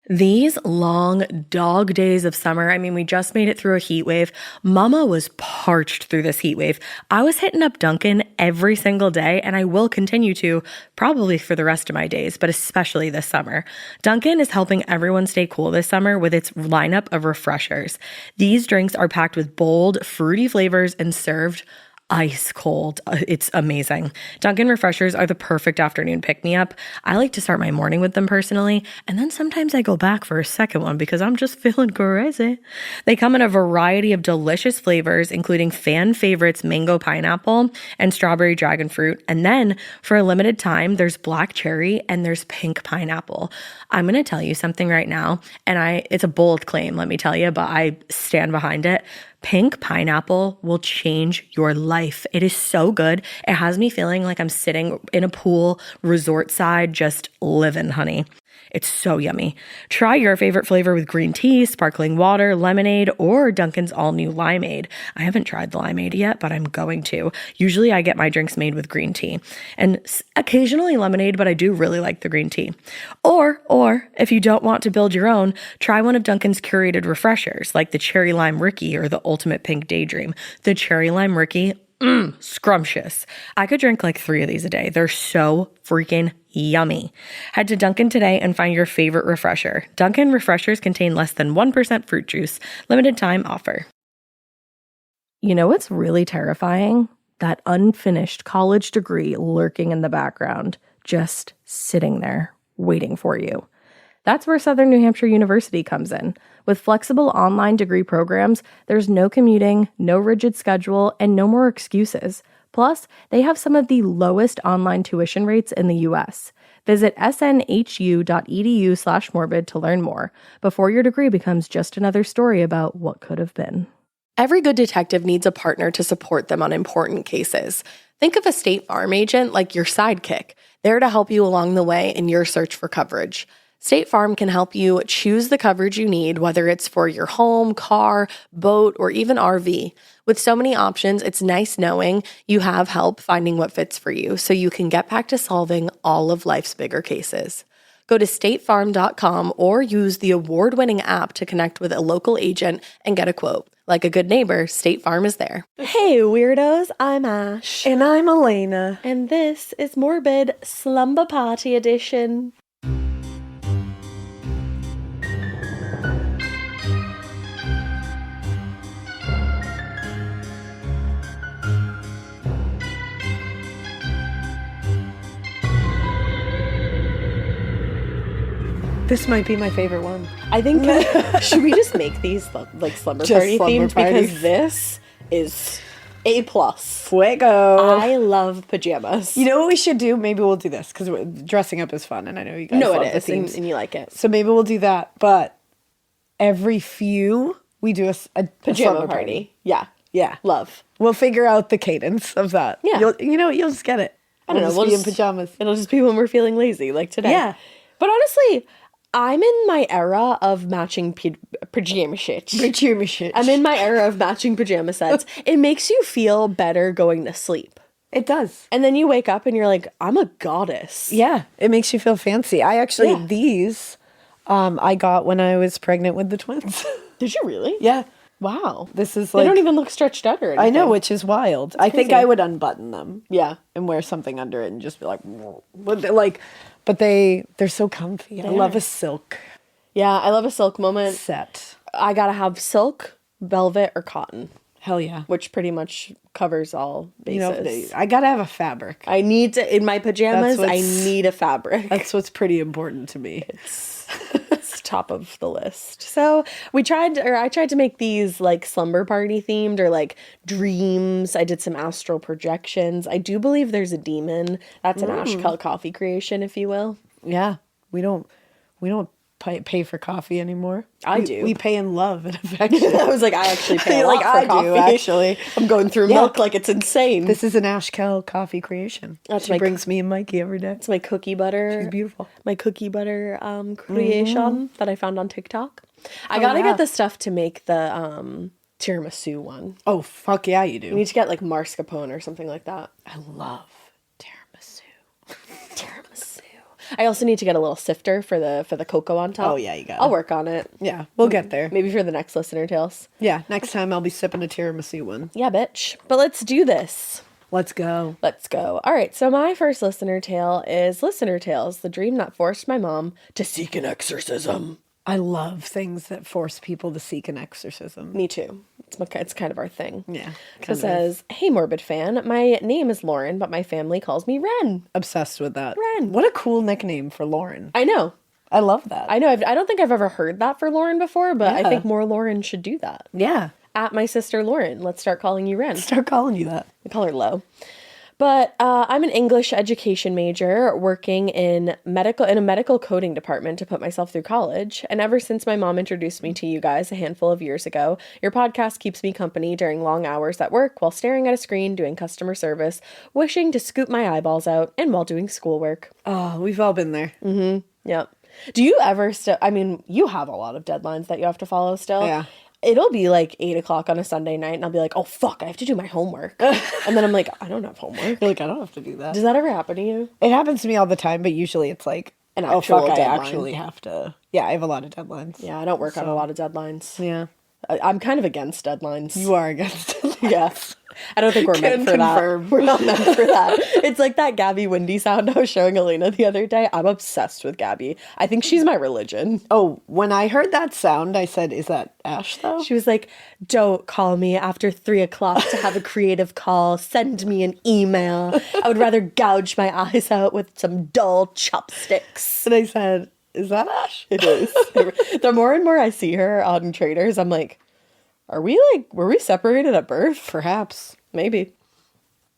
These long dog days of summer, I mean, we just made it through a heat wave. Mama was parched through this heat wave. I was hitting up Dunkin' every single day, and I will continue to probably for the rest of my days, but especially this summer. Dunkin' is helping everyone stay cool this summer with its lineup of refreshers. These drinks are packed with bold, fruity flavors and served ice cold. It's amazing. Dunkin' refreshers are the perfect afternoon pick-me-up. I like to start my morning with them personally, and then sometimes I go back for a second one because I'm just feeling crazy. They come in a variety of delicious flavors, including fan favorites mango pineapple and strawberry dragon fruit. And then for a limited time, there's black cherry and there's pink pineapple. I'm going to tell you something right now, and it's a bold claim, let me tell you, but I stand behind it. Pink pineapple will change your life. It is so good. It has me feeling like I'm sitting in a pool, resort side, just living, honey. It's so yummy. Try your favorite flavor with green tea, sparkling water, lemonade, or Dunkin's all-new limeade. I haven't tried the limeade yet, but I'm going to. Usually I get my drinks made with green tea and occasionally lemonade, but I do really like the green tea. Or if you don't want to build your own, try one of Dunkin's curated refreshers like the Cherry Lime Ricky or the Ultimate Pink Daydream. The Cherry Lime Ricky, scrumptious. I could drink like 3 of these a day. They're so freaking yummy. Head to Dunkin' today and find your favorite refresher. Dunkin' refreshers contain less than 1% fruit juice. Limited time offer. You know what's really terrifying? That unfinished college degree lurking in the background, just sitting there waiting for you. That's where Southern New Hampshire University comes in. With flexible online degree programs, there's no commuting, no rigid schedule, and no more excuses. Plus, they have some of the lowest online tuition rates in the U.S. Visit snhu.edu/morbid to learn more before your degree becomes just another story about what could have been. Every good detective needs a partner to support them on important cases. Think of a State Farm agent like your sidekick, there to help you along the way in your search for coverage. State Farm can help you choose the coverage you need, whether it's for your home, car, boat, or even RV. With so many options, it's nice knowing you have help finding what fits for you so you can get back to solving all of life's bigger cases. Go to statefarm.com or use the award-winning app to connect with a local agent and get a quote. Like a good neighbor, State Farm is there. Hey, weirdos, I'm Ash. And I'm Alaina. And this is Morbid Slumber Party Edition. This might be my favorite one. I think, should we just make these like slumber party themed? Because this is A+. Fuego. I love pajamas. You know what we should do? Maybe we'll do this because dressing up is fun, and I know you guys love the themes. And you like it. So maybe we'll do that. But every few, we do a pajama party. Yeah. Love. We'll figure out the cadence of that. Yeah. You'll just get it. I don't know. We'll just be in pajamas. It'll just be when we're feeling lazy, like today. Yeah. But honestly, I'm in my era of matching pajama shirts. I'm in my era of matching pajama sets. It makes you feel better going to sleep. It does. And then you wake up and you're like, I'm a goddess. Yeah. It makes you feel fancy. These I got when I was pregnant with the twins. Did you really? Yeah. Wow. This is like... They don't even look stretched out or anything. I know, which is wild. I think I would unbutton them. Yeah. And wear something under it and just be like... But they're so comfy. I love a silk. Yeah, I love a silk moment. Set. I gotta have silk, velvet, or cotton. Hell yeah. Which pretty much covers all bases. I gotta have a fabric. I need to, in my pajamas, I need a fabric. That's what's pretty important to me. It's top of the list. So I tried to make these like slumber party themed or like dreams. I did some astral projections. I do believe there's a demon. That's an ALLLLL coffee creation, if you will. Yeah. We don't pay for coffee anymore. I do. We pay in love and affection. I was like, I actually pay a lot for coffee. Do, actually. I'm going through milk like it's insane. This is an ALLLL coffee creation. She brings me and Mikey every day. It's my cookie butter. She's beautiful. My cookie butter creation that I found on TikTok. I gotta get the stuff to make the tiramisu one. Oh, fuck yeah, you do. You need to get like mascarpone or something like that. I love tiramisu. I also need to get a little sifter for the cocoa on top. Oh, yeah, you got it. I'll work on it. Yeah, we'll get there. Maybe for the next listener tales. Yeah, next time I'll be sipping a tiramisu one. Yeah, bitch. But let's do this. Let's go. Let's go. All right, so my first listener tale is Listener Tales, the dream that forced my mom to seek an exorcism. I love things that force people to seek an exorcism. Me too. It's kind of our thing. Yeah. So it says, hey, Morbid fan, my name is Lauren, but my family calls me Ren. Obsessed with that. Ren. What a cool nickname for Lauren. I know. I love that. I know. I don't think I've ever heard that for Lauren before, but I Yeah. think more Lauren should do that. Yeah. At my sister Lauren. Let's start calling you Ren. Start calling you that. I call her Lo. But I'm an English education major working in a medical coding department to put myself through college. And ever since my mom introduced me to you guys a handful of years ago, your podcast keeps me company during long hours at work while staring at a screen doing customer service, wishing to scoop my eyeballs out, and while doing schoolwork. Oh, we've all been there. Yep. Do you ever still, I mean, you have a lot of deadlines that you have to follow still. Yeah. It'll be like 8 o'clock on a Sunday night and I'll be like, oh, fuck, I have to do my homework. And then I'm like, I don't have homework. You're like, I don't have to do that. Does that ever happen to you? It happens to me all the time, but usually it's like, An oh, actual fuck, I deadline. actually have to. Yeah, I have a lot of deadlines. Yeah, I don't work on a lot of deadlines. Yeah. I'm kind of against deadlines. You are against it. Yeah. I don't think we're meant for confirm. that. We're not meant for that. It's like that Gabby Windy sound I was showing Alaina the other day. I'm obsessed with Gabby. I think she's my religion. Oh, when I heard that sound, I said, is that Ash, though? She was like, don't call me after 3 o'clock to have a creative call. Send me an email. I would rather gouge my eyes out with some dull chopsticks. And I said, is that Ash? It is. The more and more I see her on Traders, I'm like, were we separated at birth? Perhaps. Maybe.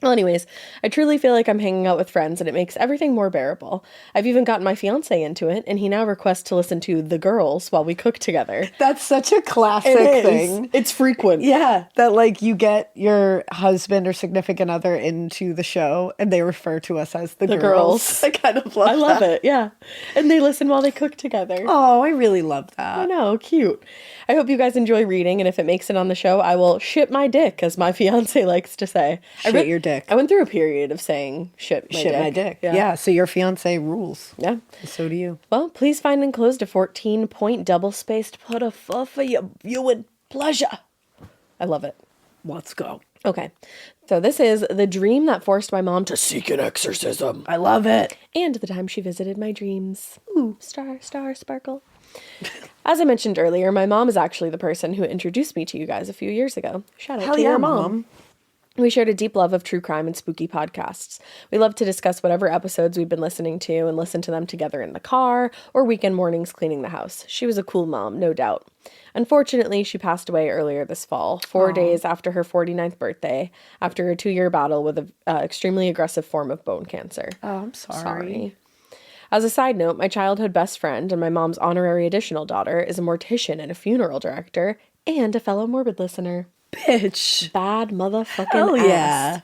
Well, anyways, I truly feel like I'm hanging out with friends and it makes everything more bearable. I've even gotten my fiance into it and he now requests to listen to The Girls while we cook together. That's such a classic thing. It's frequent. Yeah, that like you get your husband or significant other into the show and they refer to us as the girls. I kind of love I love it, yeah. And they listen while they cook together. Oh, I really love that. I know, cute. I hope you guys enjoy reading, and if it makes it on the show, I will shit my dick, as my fiance likes to say. Shit your dick. I went through a period of saying shit my dick. Yeah, so your fiance rules. Yeah. So do you. Well, please find enclosed a 14-point double-spaced put a fuff for your viewing pleasure. I love it. Let's go. Okay. So this is the dream that forced my mom to seek an exorcism. I love it. And the time she visited my dreams. Ooh, star, sparkle. As I mentioned earlier, my mom is actually the person who introduced me to you guys a few years ago. Shout out Hell to yeah, your mom. We shared a deep love of true crime and spooky podcasts. We love to discuss whatever episodes we've been listening to and listen to them together in the car or weekend mornings cleaning the house. She was a cool mom, no doubt. Unfortunately, she passed away earlier this fall, 4 days after her 49th birthday, after a 2-year battle with an extremely aggressive form of bone cancer. Oh, I'm sorry. As a side note, my childhood best friend and my mom's honorary additional daughter is a mortician and a funeral director and a fellow Morbid listener. Bitch. Bad motherfucking Hell ass.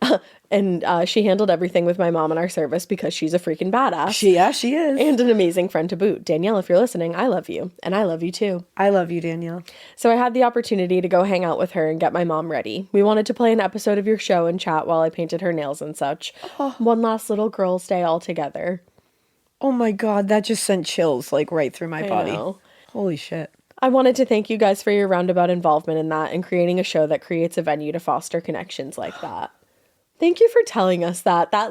yeah. And she handled everything with my mom in our service because she's a freaking badass. She is. And an amazing friend to boot. Danielle, if you're listening, I love you. And I love you too. I love you, Danielle. So I had the opportunity to go hang out with her and get my mom ready. We wanted to play an episode of your show and chat while I painted her nails and such. Oh. One last little girl's day all together. Oh my God, that just sent chills like right through my body. Know. Holy shit. I wanted to thank you guys for your roundabout involvement in that and creating a show that creates a venue to foster connections like that. Thank you for telling us that. That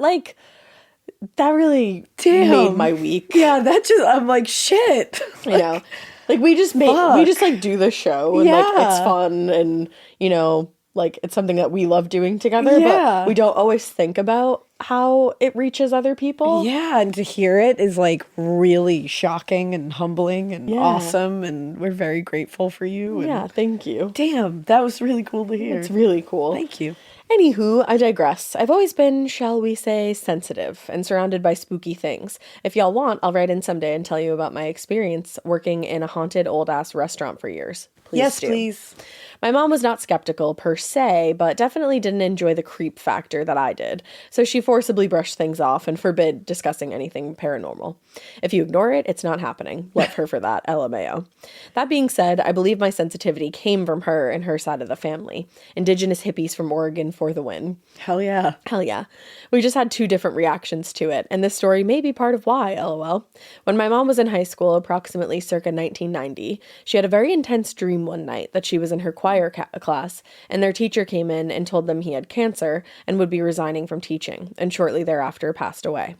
really made my week. Yeah, I'm like, shit. You know, like we just like do the show and like it's fun and, you know, like it's something that we love doing together, but we don't always think about how it reaches other people. Yeah, and to hear it is like really shocking and humbling and awesome, and we're very grateful for you. And yeah, thank you. Damn, that was really cool to hear. It's really cool. Thank you. Anywho, I digress. I've always been, shall we say, sensitive and surrounded by spooky things. If y'all want, I'll write in someday and tell you about my experience working in a haunted old-ass restaurant for years. please Yes, do. please. My mom was not skeptical per se, but definitely didn't enjoy the creep factor that I did. So she forcibly brushed things off and forbid discussing anything paranormal. If you ignore it, it's not happening. Love her for that, LMAO. That being said, I believe my sensitivity came from her and her side of the family. Indigenous hippies from Oregon for the win. Hell yeah. Hell yeah. We just had two different reactions to it, and this story may be part of why, LOL. When my mom was in high school, approximately circa 1990, she had a very intense dream one night that she was in her choir class, and their teacher came in and told them he had cancer and would be resigning from teaching, and shortly thereafter passed away.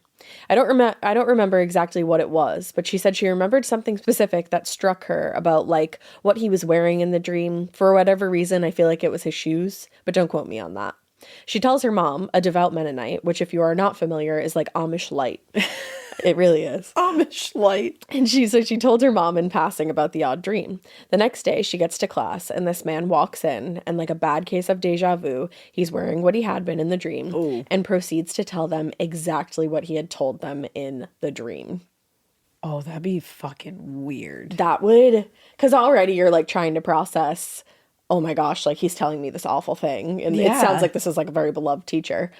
I don't remember exactly what it was, but she said she remembered something specific that struck her about, like, what he was wearing in the dream. For whatever reason, I feel like it was his shoes, but don't quote me on that. She tells her mom, a devout Mennonite, which if you are not familiar is like Amish light. It really is. Amish light. And she told her mom in passing about the odd dream. The next day she gets to class and this man walks in and, like a bad case of deja vu, he's wearing what he had been in the dream. Ooh. And proceeds to tell them exactly what he had told them in the dream. Oh, that'd be fucking weird. That would, because already you're like trying to process, oh my gosh, like he's telling me this awful thing. And it sounds like this is like a very beloved teacher.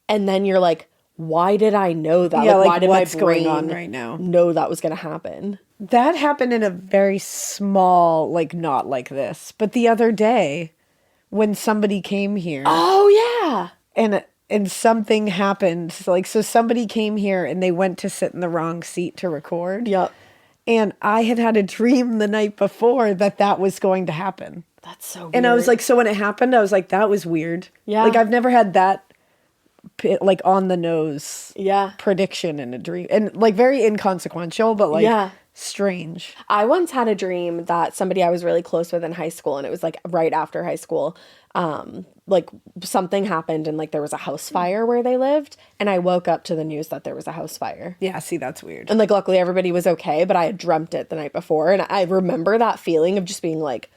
And then you're like, why did I know that? Yeah, like why did my brain going on right now? Know that was going to happen? That happened in a very small, like, not like this. But the other day, when somebody came here. Oh, yeah. And something happened. Like, so somebody came here and they went to sit in the wrong seat to record. Yep. And I had a dream the night before that was going to happen. That's so weird. And I was like, so when it happened, I was like, that was weird. Yeah. Like, I've never had that, like, on the nose prediction in a dream. And, like, very inconsequential, but, like, strange. I once had a dream that somebody I was really close with in high school, and it was, like, right after high school, like, something happened, and, like, there was a house fire where they lived, and I woke up to the news that there was a house fire. Yeah, see, that's weird. And, like, luckily everybody was okay, but I had dreamt it the night before, and I remember that feeling of just being like,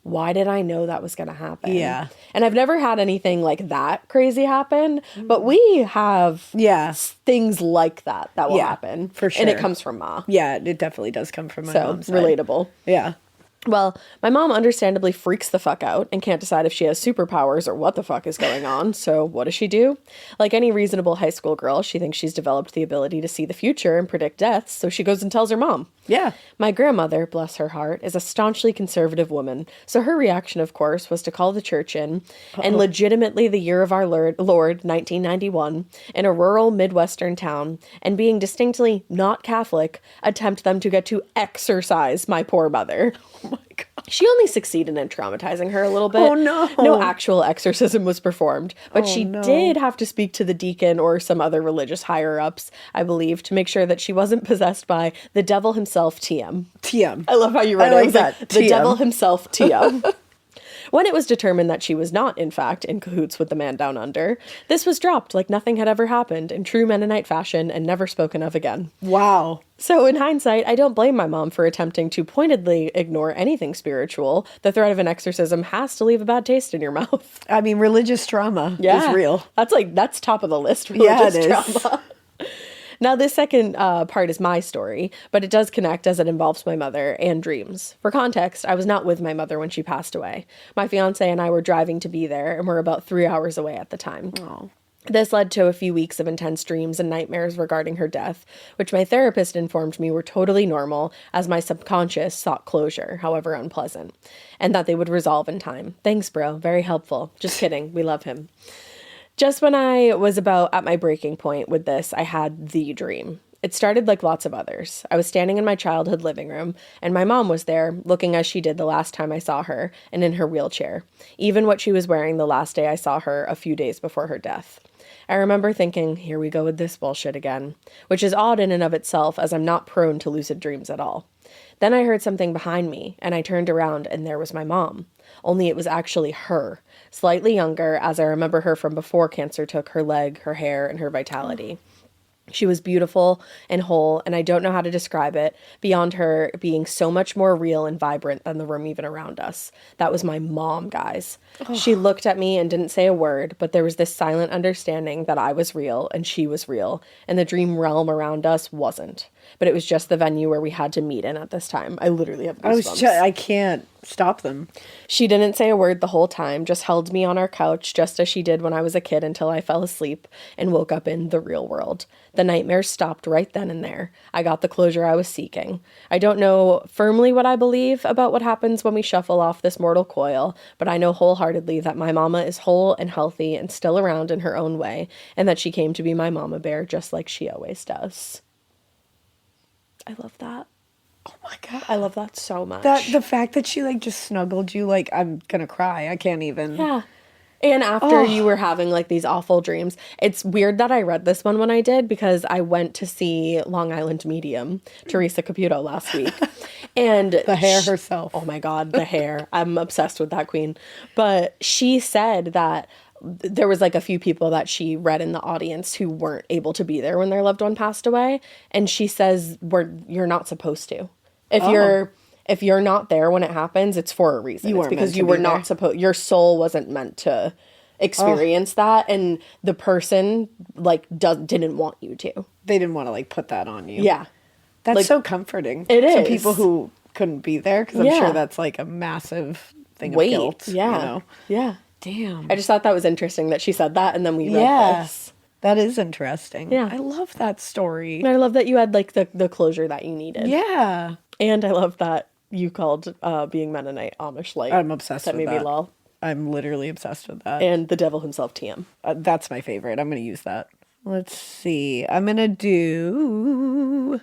why did I know that was going to happen? Yeah. And I've never had anything like that crazy happen, but we have things like that will happen. For sure. And it comes from Ma. Yeah, it definitely does come from my mom's side. Relatable. Yeah. Well, my mom understandably freaks the fuck out and can't decide if she has superpowers or what the fuck is going on. So what does she do? Like any reasonable high school girl, she thinks she's developed the ability to see the future and predict deaths. So she goes and tells her mom. Yeah. My grandmother, bless her heart, is a staunchly conservative woman. So her reaction, of course, was to call the church in and legitimately the year of our Lord, 1991, in a rural Midwestern town, and being distinctly not Catholic, attempt them to get to exorcise my poor mother. Oh my God. She only succeeded in traumatizing her a little bit. Oh, no. No actual exorcism was performed, but she did have to speak to the deacon or some other religious higher-ups, I believe, to make sure that she wasn't possessed by the devil himself, TM. TM. I love how you read it. I I like was that. like, the TM. devil himself, TM. When it was determined that she was not, in fact, in cahoots with the man down under, this was dropped like nothing had ever happened in true Mennonite fashion and never spoken of again. Wow. So in hindsight, I don't blame my mom for attempting to pointedly ignore anything spiritual. The threat of an exorcism has to leave a bad taste in your mouth. I mean, religious trauma is real. That's top of the list, religious it trauma. Now, this second part is my story, but it does connect as it involves my mother and dreams. For context, I was not with my mother when she passed away. My fiance and I were driving to be there, and we're about 3 hours away at the time. Oh. This led to a few weeks of intense dreams and nightmares regarding her death, which my therapist informed me were totally normal, as my subconscious sought closure, however unpleasant, and that they would resolve in time. Thanks, bro. Very helpful. Just kidding. We love him. Just when I was about at my breaking point with this, I had the dream. It started like lots of others. I was standing in my childhood living room, and my mom was there, looking as she did the last time I saw her, and in her wheelchair, even what she was wearing the last day I saw her a few days before her death. I remember thinking, here we go with this bullshit again, which is odd in and of itself, as I'm not prone to lucid dreams at all. Then I heard something behind me, and I turned around, and there was my mom. Only it was actually her, slightly younger, as I remember her from before cancer took her leg, her hair, and her vitality. She was beautiful and whole, and I don't know how to describe it, beyond her being so much more real and vibrant than the room even around us. That was my mom, guys. Oh. She looked at me and didn't say a word, but there was this silent understanding that I was real and she was real, and the dream realm around us wasn't. But it was just the venue where we had to meet in at this time. I literally have goosebumps. I can't stop them. She didn't say a word the whole time, just held me on our couch just as she did when I was a kid until I fell asleep and woke up in the real world. The nightmares stopped right then and there. I got the closure I was seeking. I don't know firmly what I believe about what happens when we shuffle off this mortal coil, but I know wholeheartedly that my mama is whole and healthy and still around in her own way, and that she came to be my mama bear just like she always does. I love that. Oh my God. I love that so much. The fact that she like just snuggled you, like, I'm gonna cry. I can't even. Yeah. And after you were having like these awful dreams, it's weird that I read this one when I did, because I went to see Long Island medium, Teresa Caputo, last week. And the hair herself. Oh my God, the hair. I'm obsessed with that queen. But she said that there was like a few people that she read in the audience who weren't able to be there when their loved one passed away. And she says, you're not supposed to. If you're not there when it happens, it's for a reason. It's because you were not supposed, your soul wasn't meant to experience that, and the person like didn't want you to. They didn't want to like put that on you. Yeah. That's like, so comforting. It is. To people who couldn't be there, because I'm sure that's like a massive thing of guilt. Yeah. You know? Yeah. Damn. I just thought that was interesting that she said that, and then we read this. That is interesting. Yeah. I love that story. And I love that you had like the closure that you needed. Yeah. And I love that you called being Mennonite Amish light. I'm obsessed with that. That made me lol. I'm literally obsessed with that. And the devil himself, TM. That's my favorite. I'm going to use that. Let's see. I'm going to do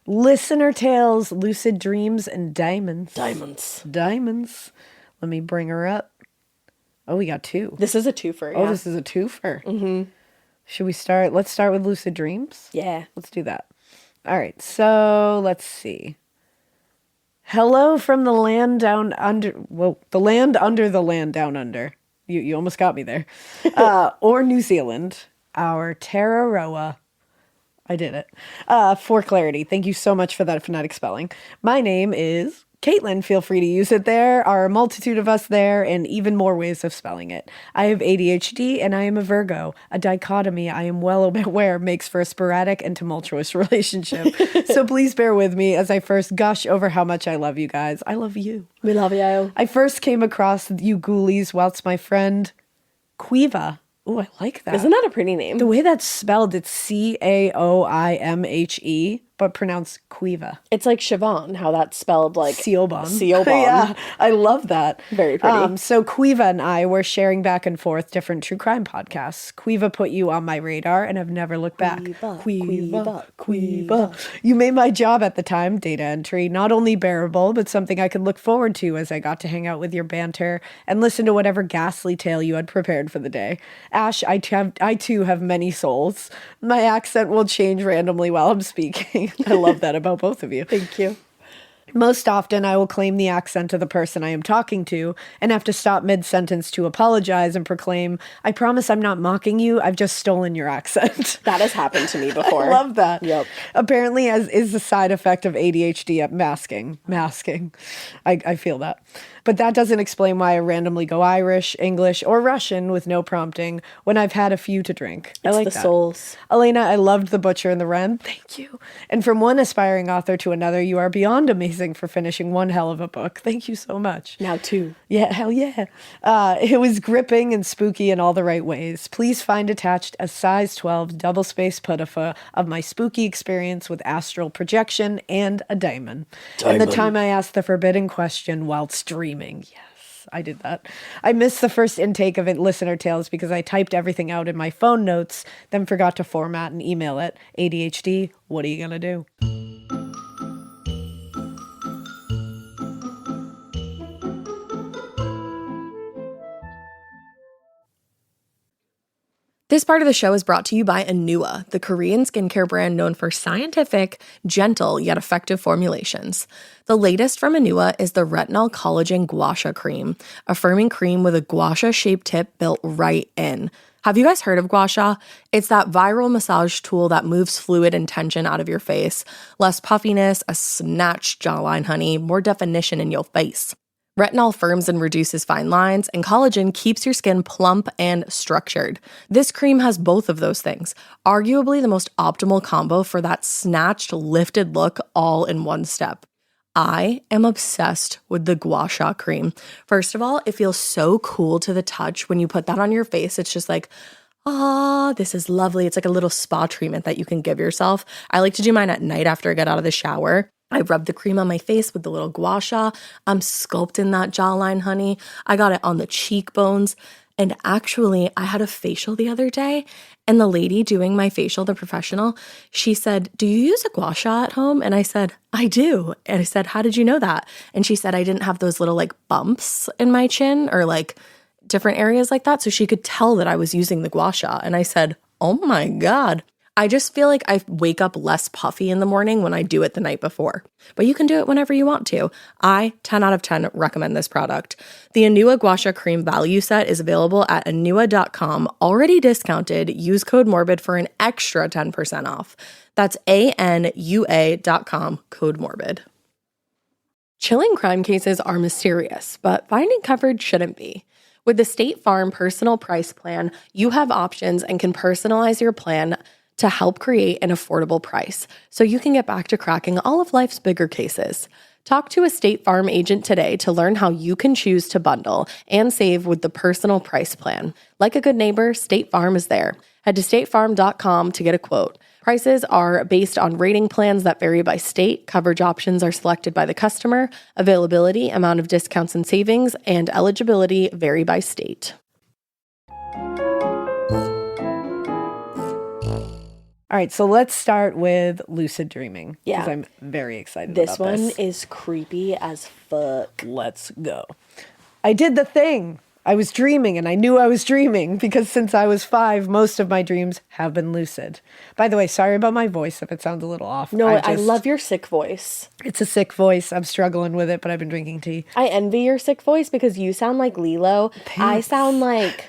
listener tales, lucid dreams, and diamonds. Diamonds. Let me bring her up. Oh, we got 2. This is a twofer. Oh, this is a twofer. Mm-hmm. Should we start? Let's start with lucid dreams. Yeah. Let's do that. All right. So let's see. Hello from the land down under. Whoa, the land under the land down under. You almost got me there. Or New Zealand. Our Tararoa. I did it. For clarity, thank you so much for that phonetic spelling. My name is Caitlin. Feel free to use it. There are a multitude of us there, and even more ways of spelling it. I have ADHD, and I am a Virgo. A dichotomy I am well aware makes for a sporadic and tumultuous relationship. So please bear with me as I first gush over how much I love you guys. I love you. We love you. I first came across you ghoulies whilst my friend Quiva. Oh, I like that. Isn't that a pretty name? The way that's spelled, it's Caoimhe, but pronounced Quiva. It's like Siobhan, how that's spelled like Siobhan. Yeah, I love that. Very pretty. So Quiva and I were sharing back and forth different true crime podcasts. Quiva put you on my radar and have never looked back. Quiva. You made my job at the time, data entry, not only bearable, but something I could look forward to as I got to hang out with your banter and listen to whatever ghastly tale you had prepared for the day. Ash, I too have many souls. My accent will change randomly while I'm speaking. I love that about both of you. Thank you. Most often, I will claim the accent of the person I am talking to and have to stop mid-sentence to apologize and proclaim, I promise I'm not mocking you, I've just stolen your accent. That has happened to me before. I love that. Yep. Apparently, as is the side effect of ADHD at masking. I feel that. But that doesn't explain why I randomly go Irish, English, or Russian with no prompting when I've had a few to drink. I like the that. souls. Alaina, I loved The Butcher and the Wren. Thank you. And from one aspiring author to another, you are beyond amazing for finishing one hell of a book. Thank you so much. Now 2. Yeah, hell yeah. It was gripping and spooky in all the right ways. Please find attached a size 12 double-spaced putafa of my spooky experience with astral projection and a daemon. And the time I asked the forbidden question while streaming. Yes, I did that. I missed the first intake of listener tales because I typed everything out in my phone notes, then forgot to format and email it. ADHD, what are you gonna do? This part of the show is brought to you by Anua, the Korean skincare brand known for scientific, gentle, yet effective formulations. The latest from Anua is the Retinol Collagen Gua Sha Cream, a firming cream with a gua sha-shaped tip built right in. Have you guys heard of gua sha? It's that viral massage tool that moves fluid and tension out of your face. Less puffiness, a snatched jawline, honey, more definition in your face. Retinol firms and reduces fine lines, and collagen keeps your skin plump and structured. This cream has both of those things, arguably the most optimal combo for that snatched, lifted look all in one step. I am obsessed with the gua sha cream. First of all, it feels so cool to the touch when you put that on your face. It's just like, this is lovely. It's like a little spa treatment that you can give yourself. I like to do mine at night after I get out of the shower. I rub the cream on my face with the little gua sha. I'm sculpting that jawline, honey. I got it on the cheekbones. And actually, I had a facial the other day, and the lady doing my facial, the professional, she said, "Do you use a gua sha at home?" And I said, "I do." And I said, "How did you know that?" And she said, "I didn't have those little like bumps in my chin or like different areas like that." So she could tell that I was using the gua sha. And I said, "Oh my God." I just feel like I wake up less puffy in the morning when I do it the night before. But you can do it whenever you want to. I, 10 out of 10, recommend this product. The Anua Gua Sha Cream value set is available at anua.com, already discounted. Use code MORBID for an extra 10% off. That's ANUA.com, code MORBID. Chilling crime cases are mysterious, but finding coverage shouldn't be. With the State Farm Personal Price Plan, you have options and can personalize your plan to help create an affordable price so you can get back to cracking all of life's bigger cases. Talk to a State Farm agent today to learn how you can choose to bundle and save with the Personal Price Plan. Like a good neighbor, State Farm is there. Head to statefarm.com to get a quote. Prices are based on rating plans that vary by state. Coverage options are selected by the customer. Availability, amount of discounts and savings, and eligibility vary by state. All right, so let's start with lucid dreaming. Yeah. Because I'm very excited about this. This one is creepy as fuck. Let's go. I did the thing. I was dreaming, and I knew I was dreaming because since I was 5, most of my dreams have been lucid. By the way, sorry about my voice if it sounds a little off. No, I love your sick voice. It's a sick voice. I'm struggling with it, but I've been drinking tea. I envy your sick voice because you sound like Lilo. Thanks. I sound like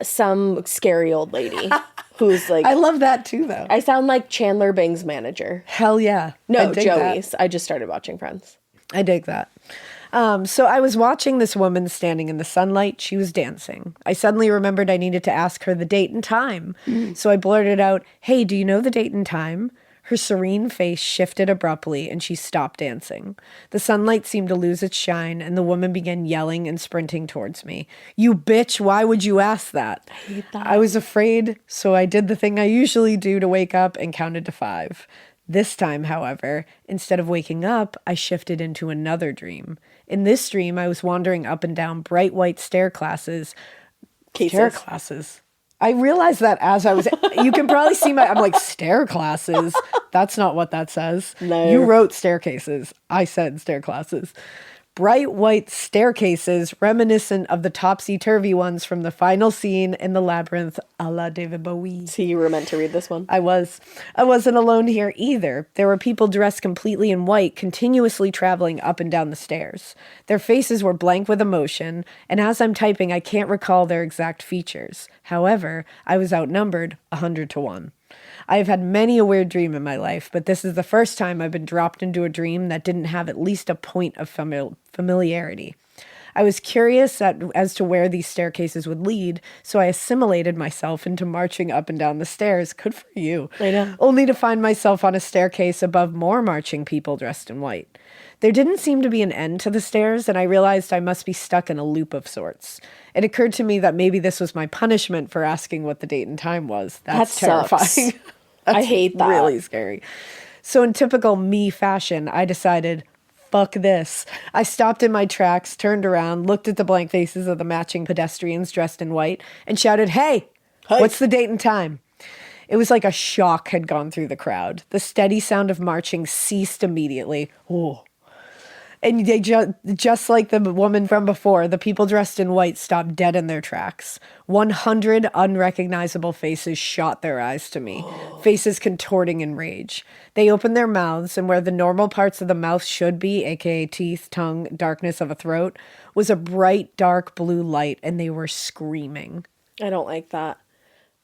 some scary old lady who's like... I love that too, though. I sound like Chandler Bing's manager. Hell yeah. No, Joey's. I just started watching Friends. I dig that. So I was watching this woman standing in the sunlight. She was dancing. I suddenly remembered I needed to ask her the date and time. So I blurted out, "Hey, do you know the date and time?" Her serene face shifted abruptly and she stopped dancing. The sunlight seemed to lose its shine and the woman began yelling and sprinting towards me. "You bitch, why would you ask that?" I hate that. I was afraid, so I did the thing I usually do to wake up and counted to 5. This time, however, instead of waking up, I shifted into another dream. In this dream, I was wandering up and down bright white staircases. I realized that as I was, you can probably see I'm like, stair classes. That's not what that says. No. You wrote staircases. I said stair classes. Bright white staircases reminiscent of the topsy-turvy ones from the final scene in The Labyrinth a la David Bowie. So you were meant to read this one? I wasn't alone here either. There were people dressed completely in white, continuously traveling up and down the stairs. Their faces were blank with emotion, and as I'm typing, I can't recall their exact features. However, I was outnumbered 100 to 1. I have had many a weird dream in my life, but this is the first time I've been dropped into a dream that didn't have at least a point of familiarity. I was curious as to where these staircases would lead, so I assimilated myself into marching up and down the stairs. Good for you. I know. Only to find myself on a staircase above more marching people dressed in white. There didn't seem to be an end to the stairs, and I realized I must be stuck in a loop of sorts. It occurred to me that maybe this was my punishment for asking what the date and time was. That's terrifying. I hate that. Really scary. So in typical me fashion, I decided, fuck this. I stopped in my tracks, turned around, looked at the blank faces of the matching pedestrians dressed in white, and shouted, hey, what's the date and time? It was like a shock had gone through the crowd. The steady sound of marching ceased immediately. Oh. And they just like the woman from before, the people dressed in white stopped dead in their tracks. 100 unrecognizable faces shot their eyes to me, faces contorting in rage. They opened their mouths, and where the normal parts of the mouth should be, aka teeth, tongue, darkness of a throat, was a bright, dark blue light, and they were screaming. I don't like that.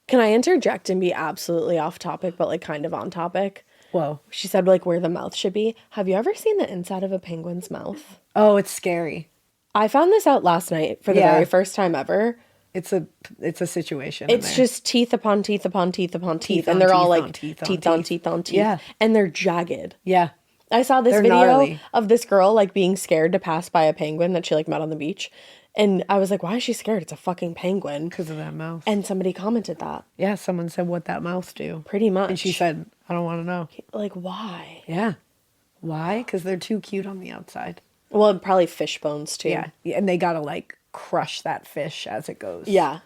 Can I interject and be absolutely off topic, but like kind of on topic? Whoa. She said like where the mouth should be. Have you ever seen the inside of a penguin's mouth? Oh, it's scary. I found this out last night for the very first time ever. It's a situation. It's just teeth upon teeth upon teeth upon teeth. And they're all like teeth on teeth on teeth. Yeah. And they're jagged. Yeah. I saw this They're video gnarly. of this girl like being scared to pass by a penguin that she like met on the beach. And I was like, why is she scared? It's a fucking penguin. Because of that mouth. And somebody commented that. Yeah, someone said what that mouth do. Pretty much. And she said, I don't want to know. Like, why? Yeah. Why? Because they're too cute on the outside. Well, probably fish bones too. Yeah. And they got to like crush that fish as it goes. Yeah.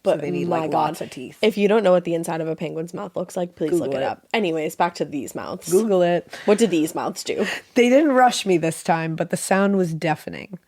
But they need my like God, lots of teeth. if you don't know what the inside of a penguin's mouth looks like, please Google look it it. up. Anyways, back to these mouths. Google it. What did these mouths do? They didn't rush me this time, but the sound was deafening.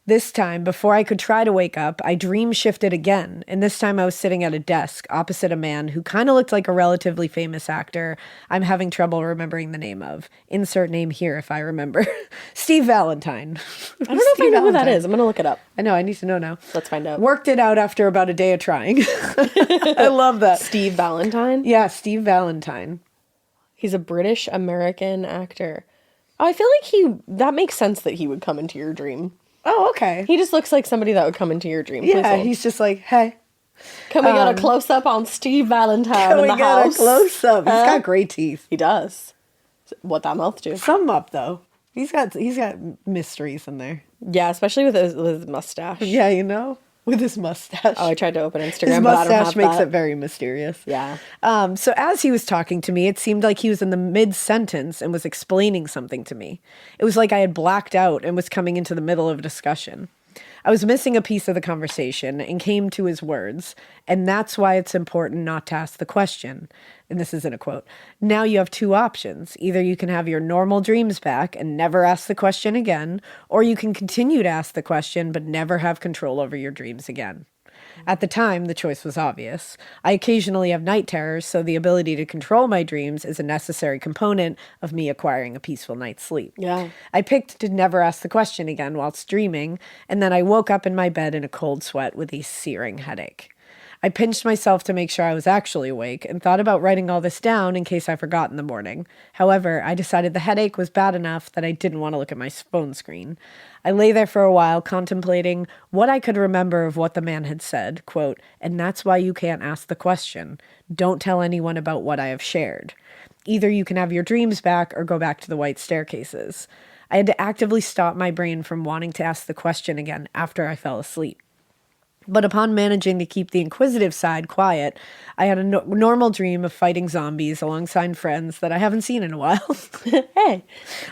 This time, before I could try to wake up, I dream shifted again, and this time I was sitting at a desk opposite a man who kind of looked like a relatively famous actor I'm having trouble remembering the name of. Insert name here if I remember. Steve Valentine. I don't know if I know who that is. I'm going to look it up. I know, I need to know now. Let's find out. Worked it out after about a day of trying. I love that. Steve Valentine? Yeah, Steve Valentine. He's a British American actor. I feel like that makes sense that he would come into your dream. Oh, okay. He just looks like somebody that would come into your dream. Yeah, he's just like, hey. Can we get a close up on Steve Valentine in the We got house? a close up. He's got great teeth. He does. What that mouth do? Sum up though. He's got mysteries in there. Yeah, especially with his mustache. Yeah, you know, with his mustache. Oh, I tried to open Instagram, His but I don't mustache have makes that. it very mysterious. Yeah. So as he was talking to me, it seemed like he was in the mid-sentence and was explaining something to me. It was like I had blacked out and was coming into the middle of a discussion. I was missing a piece of the conversation and came to his words, and that's why it's important not to ask the question. And this isn't a quote. Now you have two options. Either you can have your normal dreams back and never ask the question again, or you can continue to ask the question but never have control over your dreams again. At the time, the choice was obvious. I occasionally have night terrors, so the ability to control my dreams is a necessary component of me acquiring a peaceful night's sleep. Yeah. I picked to never ask the question again whilst dreaming, and then I woke up in my bed in a cold sweat with a searing headache. I pinched myself to make sure I was actually awake and thought about writing all this down in case I forgot in the morning. However, I decided the headache was bad enough that I didn't want to look at my phone screen. I lay there for a while contemplating what I could remember of what the man had said, quote, and that's why you can't ask the question. Don't tell anyone about what I have shared. Either you can have your dreams back or go back to the white staircases. I had to actively stop my brain from wanting to ask the question again after I fell asleep. But upon managing to keep the inquisitive side quiet, I had a normal dream of fighting zombies alongside friends that I haven't seen in a while. Hey,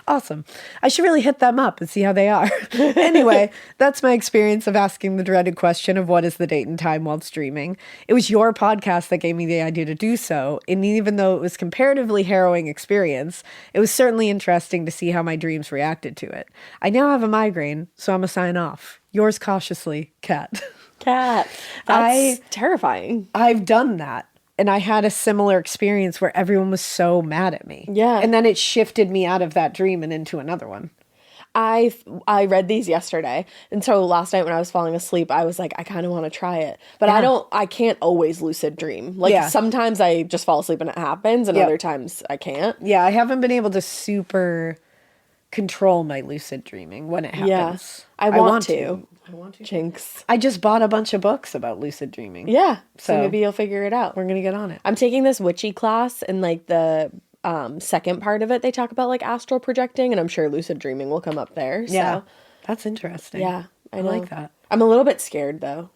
awesome. I should really hit them up and see how they are. Anyway, that's my experience of asking the dreaded question of what is the date and time while streaming. It was your podcast that gave me the idea to do so, and even though it was comparatively harrowing experience, it was certainly interesting to see how my dreams reacted to it. I now have a migraine, so I'm a sign off. Yours cautiously, Kat. Cat. That's terrifying. I've done that. And I had a similar experience where everyone was so mad at me. Yeah. And then it shifted me out of that dream and into another one. I read these yesterday. And so last night when I was falling asleep, I was like, I kind of want to try it. But I can't always lucid dream. Like sometimes I just fall asleep and it happens. And other times I can't. Yeah, I haven't been able to super control my lucid dreaming when it happens. Yeah. I want to. I want to. Jinx. I just bought a bunch of books about lucid dreaming. Yeah. So So maybe you'll figure it out. We're going to get on it. I'm taking this witchy class, and like the second part of it, they talk about like astral projecting, and I'm sure lucid dreaming will come up there. Yeah. So, That's interesting. yeah. I know. like that. I'm a little bit scared though.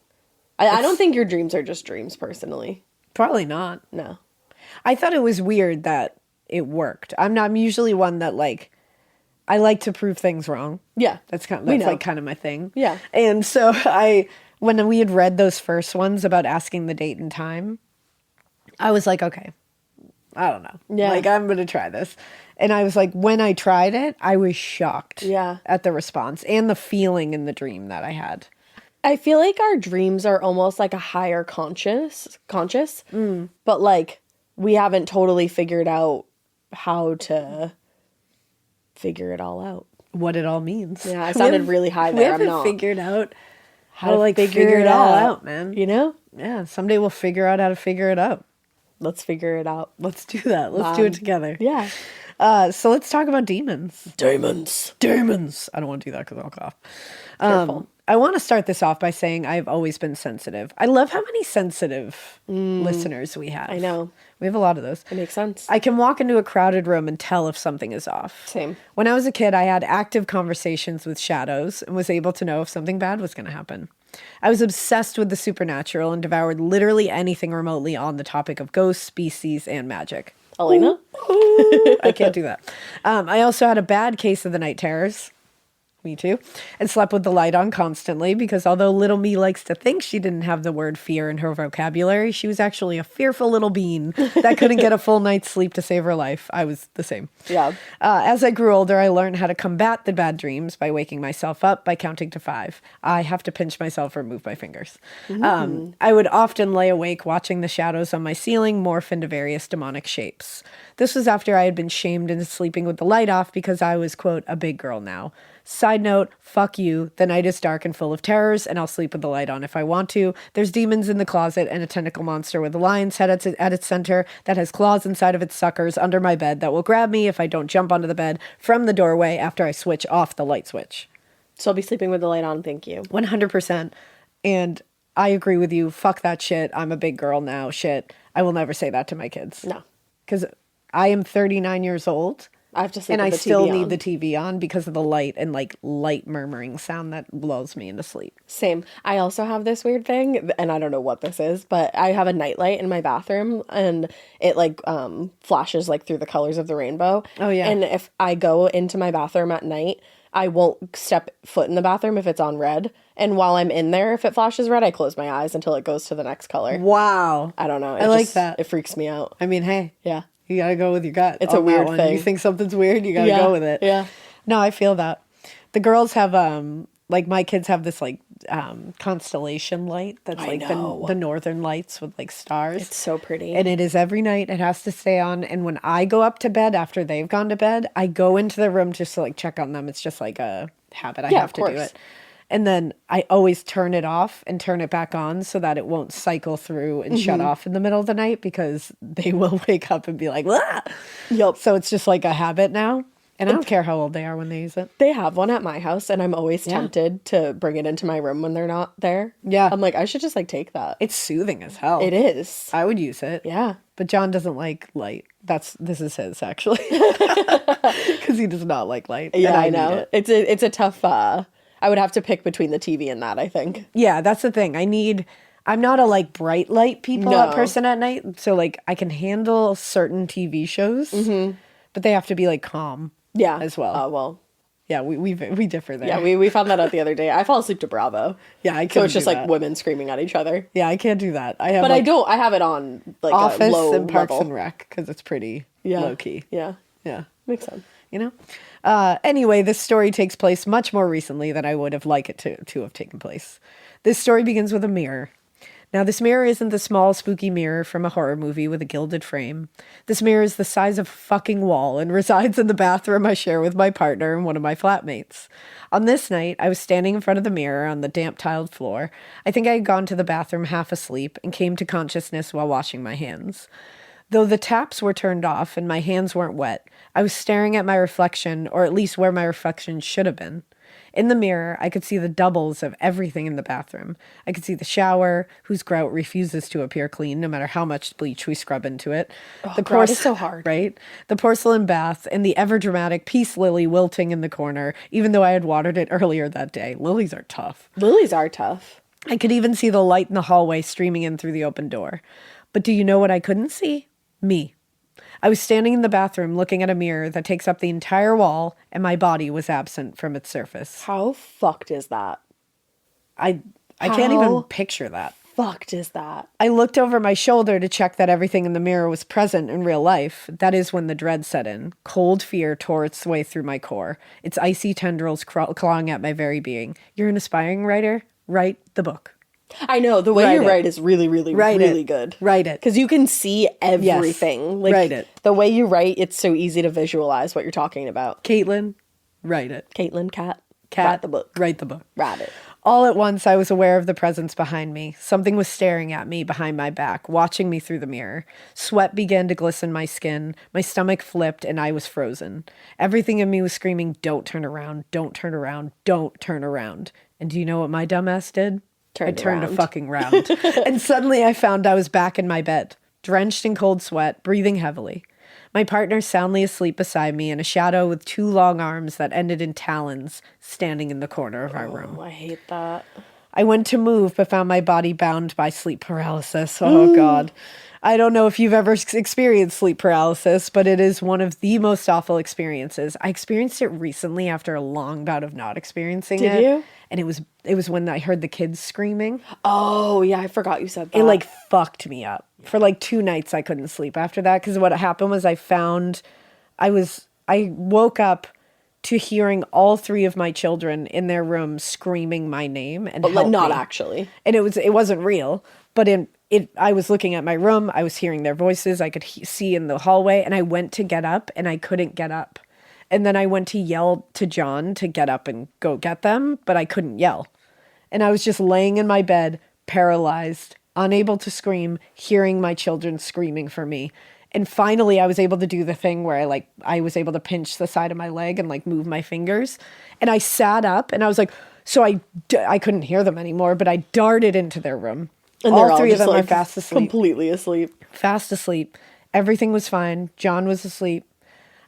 I don't think your dreams are just dreams personally. Probably not. No. I thought it was weird that it worked. I'm usually one that like, I like to prove things wrong. Yeah. That's kind of, We that's know. like kind of my thing. Yeah. And so when we had read those first ones about asking the date and time, I was like, okay, I don't know. Yeah. Like I'm going to try this. And I was like, when I tried it, I was shocked at the response and the feeling in the dream that I had. I feel like our dreams are almost like a higher conscious, but like we haven't totally figured out how to figure it all out. What it all means. Yeah, I sounded really high there. We I'm haven't not. figured out How to like figure it all out. out, man. You know? Yeah, someday we'll figure out how to figure it out. Let's figure it out. Let's do that. Let's do it together. Yeah. So let's talk about demons. Demons. Demons. I don't want to do that because I'll cough. Careful. I want to start this off by saying I've always been sensitive. I love how many sensitive listeners we have. I know. We have a lot of those. It makes sense. I can walk into a crowded room and tell if something is off. Same. When I was a kid, I had active conversations with shadows and was able to know if something bad was going to happen. I was obsessed with the supernatural and devoured literally anything remotely on the topic of ghosts, species, and magic. Alaina? I can't do that. I also had a bad case of the night terrors. Me too. And slept with the light on constantly because although little me likes to think she didn't have the word fear in her vocabulary, she was actually a fearful little bean that couldn't get a full night's sleep to save her life. I was the same. Yeah. As I grew older, I learned how to combat the bad dreams by waking myself up by counting to 5. I have to pinch myself or move my fingers. I would often lay awake watching the shadows on my ceiling morph into various demonic shapes. This was after I had been shamed into sleeping with the light off because I was, quote, a big girl now. Side note, fuck you. The night is dark and full of terrors, and I'll sleep with the light on if I want to. There's demons in the closet and a tentacle monster with a lion's head at its center that has claws inside of its suckers under my bed that will grab me if I don't jump onto the bed from the doorway after I switch off the light switch. So I'll be sleeping with the light on, thank you. 100%. And I agree with you. Fuck that shit. I'm a big girl now. Shit. I will never say that to my kids. No. Because I am 39 years old. I have to sleep and with I the still TV need on. the TV on because of the light and like light murmuring sound that lulls me into sleep. Same. I also have this weird thing, and I don't know what this is, but I have a nightlight in my bathroom, and it like flashes like through the colors of the rainbow. Oh, yeah. And if I go into my bathroom at night, I won't step foot in the bathroom if it's on red. And while I'm in there, if it flashes red, I close my eyes until it goes to the next color. Wow. I don't know. I like that. It freaks me out. I mean, hey. Yeah. You gotta go with your gut. It's a on that weird one. thing. You think something's weird, you gotta go with it. Yeah. No, I feel that. The girls have like my kids have this like constellation light that's I like know. the northern lights with like stars. It's so pretty. And it is every night. It has to stay on. And when I go up to bed after they've gone to bed, I go into the room just to like check on them. It's just like a habit. I have to do course. it. And then I always turn it off and turn it back on so that it won't cycle through and shut off in the middle of the night because they will wake up and be like, "Wah!" Yup. So it's just like a habit now. And I don't care how old they are when they use it. They have one at my house, and I'm always tempted to bring it into my room when they're not there. Yeah. I'm like, I should just like take that. It's soothing as hell. It is. I would use it. Yeah. But John doesn't like light. This is his actually. Because he does not like light. Yeah, and I need know. it. It's a tough, I would have to pick between the TV and that, I think. Yeah, that's the thing. I'm not a like bright light No. person at night. So like I can handle certain TV shows, but they have to be like calm. Yeah. As well. Oh, well. Yeah, we differ there. Yeah, we found that out the other day. I fall asleep to Bravo. Yeah, I So couldn't it's just do like that. women screaming at each other. Yeah, I can't do that. I have But like, I have it on like Office a low and Parks level. and Rec because it's pretty Yeah. low key. Yeah. Yeah. Makes sense. You know? Anyway, this story takes place much more recently than I would have liked it to have taken place. This story begins with a mirror. Now, this mirror isn't the small, spooky mirror from a horror movie with a gilded frame. This mirror is the size of a fucking wall and resides in the bathroom I share with my partner and one of my flatmates. On this night, I was standing in front of the mirror on the damp tiled floor. I think I had gone to the bathroom half asleep and came to consciousness while washing my hands. Though the taps were turned off and my hands weren't wet, I was staring at my reflection, or at least where my reflection should have been. In the mirror, I could see the doubles of everything in the bathroom. I could see the shower, whose grout refuses to appear clean no matter how much bleach we scrub into it. The grout is so hard. Right? The porcelain bath and the ever-dramatic peace lily wilting in the corner, even though I had watered it earlier that day. Lilies are tough. Lilies are tough. I could even see the light in the hallway streaming in through the open door. But do you know what I couldn't see? Me. I was standing in the bathroom looking at a mirror that takes up the entire wall, and my body was absent from its surface. How fucked is that? I can't even How picture that. Fucked is that? I looked over my shoulder to check that everything in the mirror was present in real life. That is when the dread set in. Cold fear tore its way through my core, its icy tendrils clawing at my very being. You're an aspiring writer? Write the book. I know, the way Write you it. write is really, really, Write really it. good. Write it. Because you can see everything. Like, Write it. The way you write, it's so easy to visualize what you're talking about. Caitlin, write it. Caitlin, Cat, Cat, write the book. Write the book. Write it. All at once, I was aware of the presence behind me. Something was staring at me behind my back, watching me through the mirror. Sweat began to glisten my skin. My stomach flipped, and I was frozen. Everything in me was screaming, don't turn around, don't turn around, don't turn around. And do you know what my dumbass did? I turned a fucking round. And suddenly I found I was back in my bed, drenched in cold sweat, breathing heavily. My partner soundly asleep beside me in a shadow with 2 long arms that ended in talons standing in the corner of our room. I hate that. I went to move, but found my body bound by sleep paralysis. Oh, God. I don't know if you've ever experienced sleep paralysis, but it is one of the most awful experiences. I experienced it recently after a long bout of not experiencing it. Did you? And it was when I heard the kids screaming. Oh, yeah, I forgot you said that. It like fucked me up. For like 2 nights I couldn't sleep after that, because what happened was I woke up to hearing all 3 of my children in their room screaming my name and help not me. actually. And it wasn't real, but I was looking at my room, I was hearing their voices, I could see in the hallway, and I went to get up and I couldn't get up. And then I went to yell to John to get up and go get them, but I couldn't yell. And I was just laying in my bed, paralyzed, unable to scream, hearing my children screaming for me. And finally, I was able to do the thing where I was able to pinch the side of my leg and like move my fingers. And I sat up and I was like, so I couldn't hear them anymore, but I darted into their room. And all 3 of them are fast asleep. Completely asleep. Fast asleep. Everything was fine. John was asleep.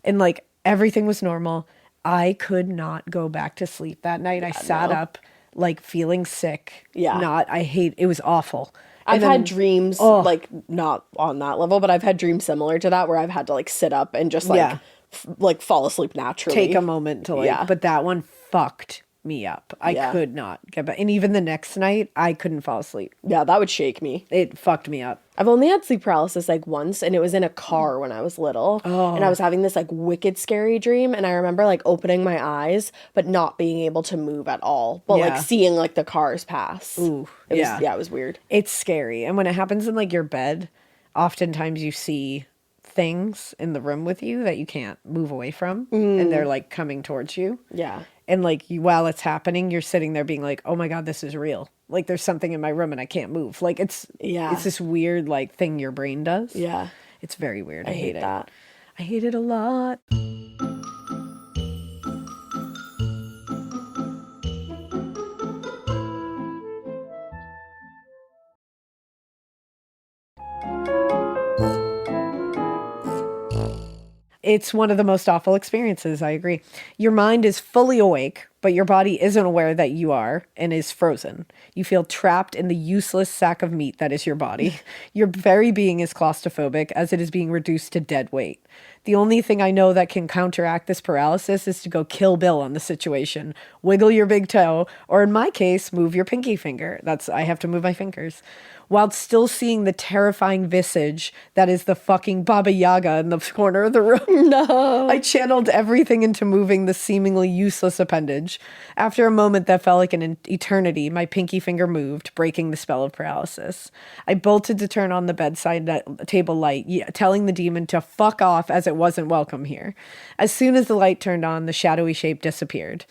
And like everything was normal. I could not go back to sleep that night. I sat up like feeling sick. Yeah. It was awful. I've had dreams, like, not on that level, but I've had dreams similar to that where I've had to, like, sit up and just, like, fall asleep naturally. Take a moment to, like, but that one fucked me up. I could not get back. And even the next night, I couldn't fall asleep. Yeah, that would shake me. It fucked me up. I've only had sleep paralysis, like, once, and it was in a car when I was little. Oh. And I was having this, like, wicked scary dream, and I remember, like, opening my eyes, but not being able to move at all. But, like, seeing, like, the cars pass. Ooh, it was weird. It's scary. And when it happens in, like, your bed, oftentimes you see things in the room with you that you can't move away from, and they're, like, coming towards you. Yeah. And, like, while it's happening, you're sitting there being like, oh, my God, this is real. Like, there's something in my room and I can't move. Like, it's this weird, like, thing your brain does. Yeah. It's very weird. I hate that. I hate it a lot. It's one of the most awful experiences, I agree. Your mind is fully awake, but your body isn't aware that you are and is frozen. You feel trapped in the useless sack of meat that is your body. Your very being is claustrophobic as it is being reduced to dead weight. The only thing I know that can counteract this paralysis is to go Kill Bill on the situation. Wiggle your big toe, or in my case, move your pinky finger. I have to move my fingers. While still seeing the terrifying visage that is the fucking Baba Yaga in the corner of the room. No. I channeled everything into moving the seemingly useless appendage. After a moment that felt like an eternity, my pinky finger moved, breaking the spell of paralysis. I bolted to turn on the bedside table light, telling the demon to fuck off as it wasn't welcome here. As soon as the light turned on, the shadowy shape disappeared.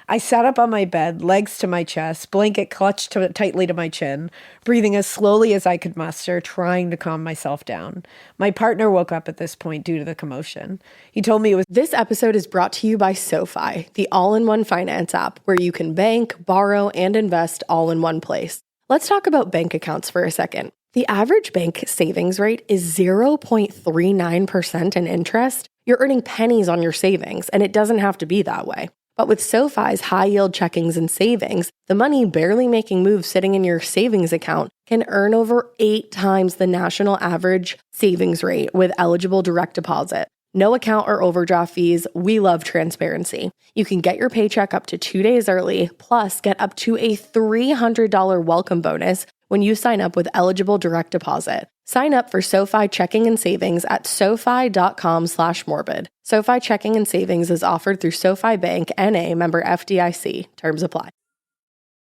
I sat up on my bed, legs to my chest, blanket clutched tightly to my chin, breathing as slowly as I could muster, trying to calm myself down. My partner woke up at this point due to the commotion. He told me it was... This episode is brought to you by SoFi, the all-in-one finance app where you can bank, borrow, and invest all in one place. Let's talk about bank accounts for a second. The average bank savings rate is 0.39% in interest. You're earning pennies on your savings, and it doesn't have to be that way. But with SoFi's high-yield checkings and savings, the money barely making moves sitting in your savings account can earn over 8 times the national average savings rate with eligible direct deposit. No account or overdraft fees. We love transparency. You can get your paycheck up to 2 days early, plus get up to a $300 welcome bonus when you sign up with eligible direct deposit. Sign up for SoFi checking and savings at SoFi.com/morbid. SoFi checking and savings is offered through SoFi Bank, N.A., member FDIC. Terms apply.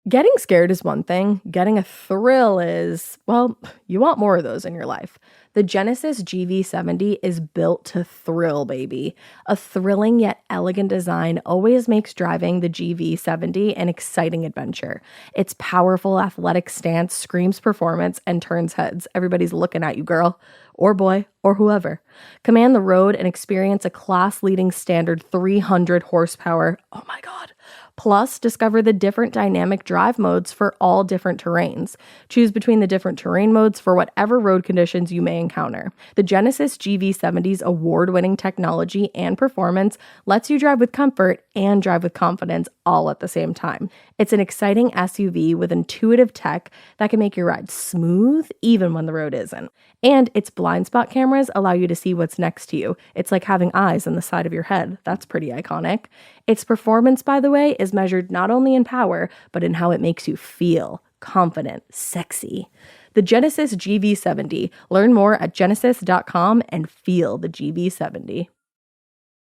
Getting scared is one thing. Getting a thrill is, well, you want more of those in your life. The Genesis GV70 is built to thrill, baby. A thrilling yet elegant design always makes driving the GV70 an exciting adventure. Its powerful athletic stance screams performance and turns heads. Everybody's looking at you, girl, or boy, or whoever. Command the road and experience a class-leading standard 300 horsepower. Oh my God. Plus, discover the different dynamic drive modes for all different terrains. Choose between the different terrain modes for whatever road conditions you may encounter. The Genesis GV70's award-winning technology and performance lets you drive with comfort and drive with confidence all at the same time. It's an exciting SUV with intuitive tech that can make your ride smooth even when the road isn't. And its blind spot cameras allow you to see what's next to you. It's like having eyes on the side of your head. That's pretty iconic. Its performance, by the way, is measured not only in power, but in how it makes you feel confident, sexy. The Genesis GV70. Learn more at genesis.com and feel the GV70.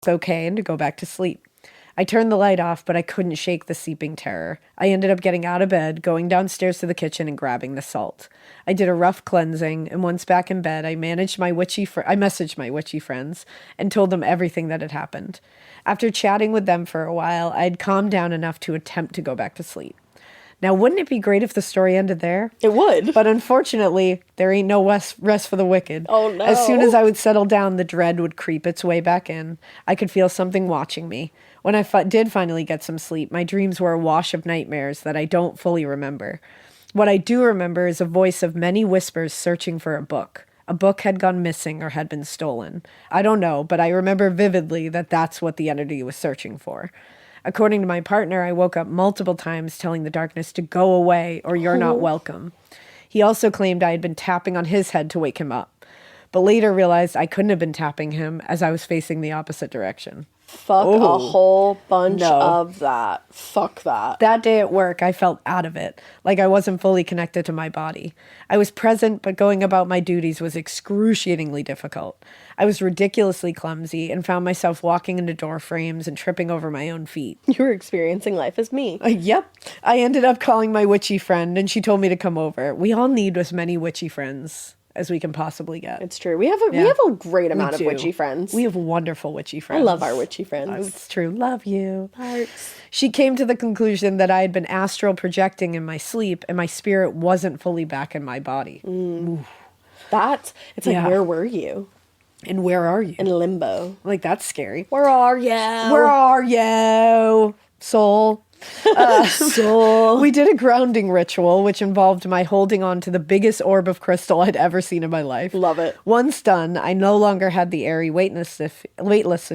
It's okay and to go back to sleep. I turned the light off, but I couldn't shake the seeping terror. I ended up getting out of bed, going downstairs to the kitchen and grabbing the salt. I did a rough cleansing, and once back in bed, I messaged my witchy friends and told them everything that had happened. After chatting with them for a while, I had calmed down enough to attempt to go back to sleep. Now, wouldn't it be great if the story ended there? It would. But unfortunately, there ain't no rest for the wicked. Oh, no. As soon as I would settle down, the dread would creep its way back in. I could feel something watching me. When I did finally get some sleep, my dreams were a wash of nightmares that I don't fully remember. What I do remember is a voice of many whispers searching for a book. A book had gone missing or had been stolen. I don't know, but I remember vividly that that's what the entity was searching for. According to my partner, I woke up multiple times telling the darkness to go away or you're not welcome. He also claimed I had been tapping on his head to wake him up, but later realized I couldn't have been tapping him as I was facing the opposite direction. Fuck a whole bunch of that. Fuck that. That day at work, I felt out of it, like I wasn't fully connected to my body. I was present, but going about my duties was excruciatingly difficult. I was ridiculously clumsy and found myself walking into door frames and tripping over my own feet. You were experiencing life as me. Yep. I ended up calling my witchy friend, and she told me to come over. We all need as many witchy friends as we can possibly get. It's true. We have a great amount of witchy friends. We have wonderful witchy friends. I love our witchy friends. It's true. Love you. Hearts. She came to the conclusion that I had been astral projecting in my sleep and my spirit wasn't fully back in my body. It's like, where were you? And where are you? In limbo. Like, that's scary. Where are you? Where are you, soul? We did a grounding ritual, which involved my holding on to the biggest orb of crystal I'd ever seen in my life. Love it. Once done, I no longer had the airy weightless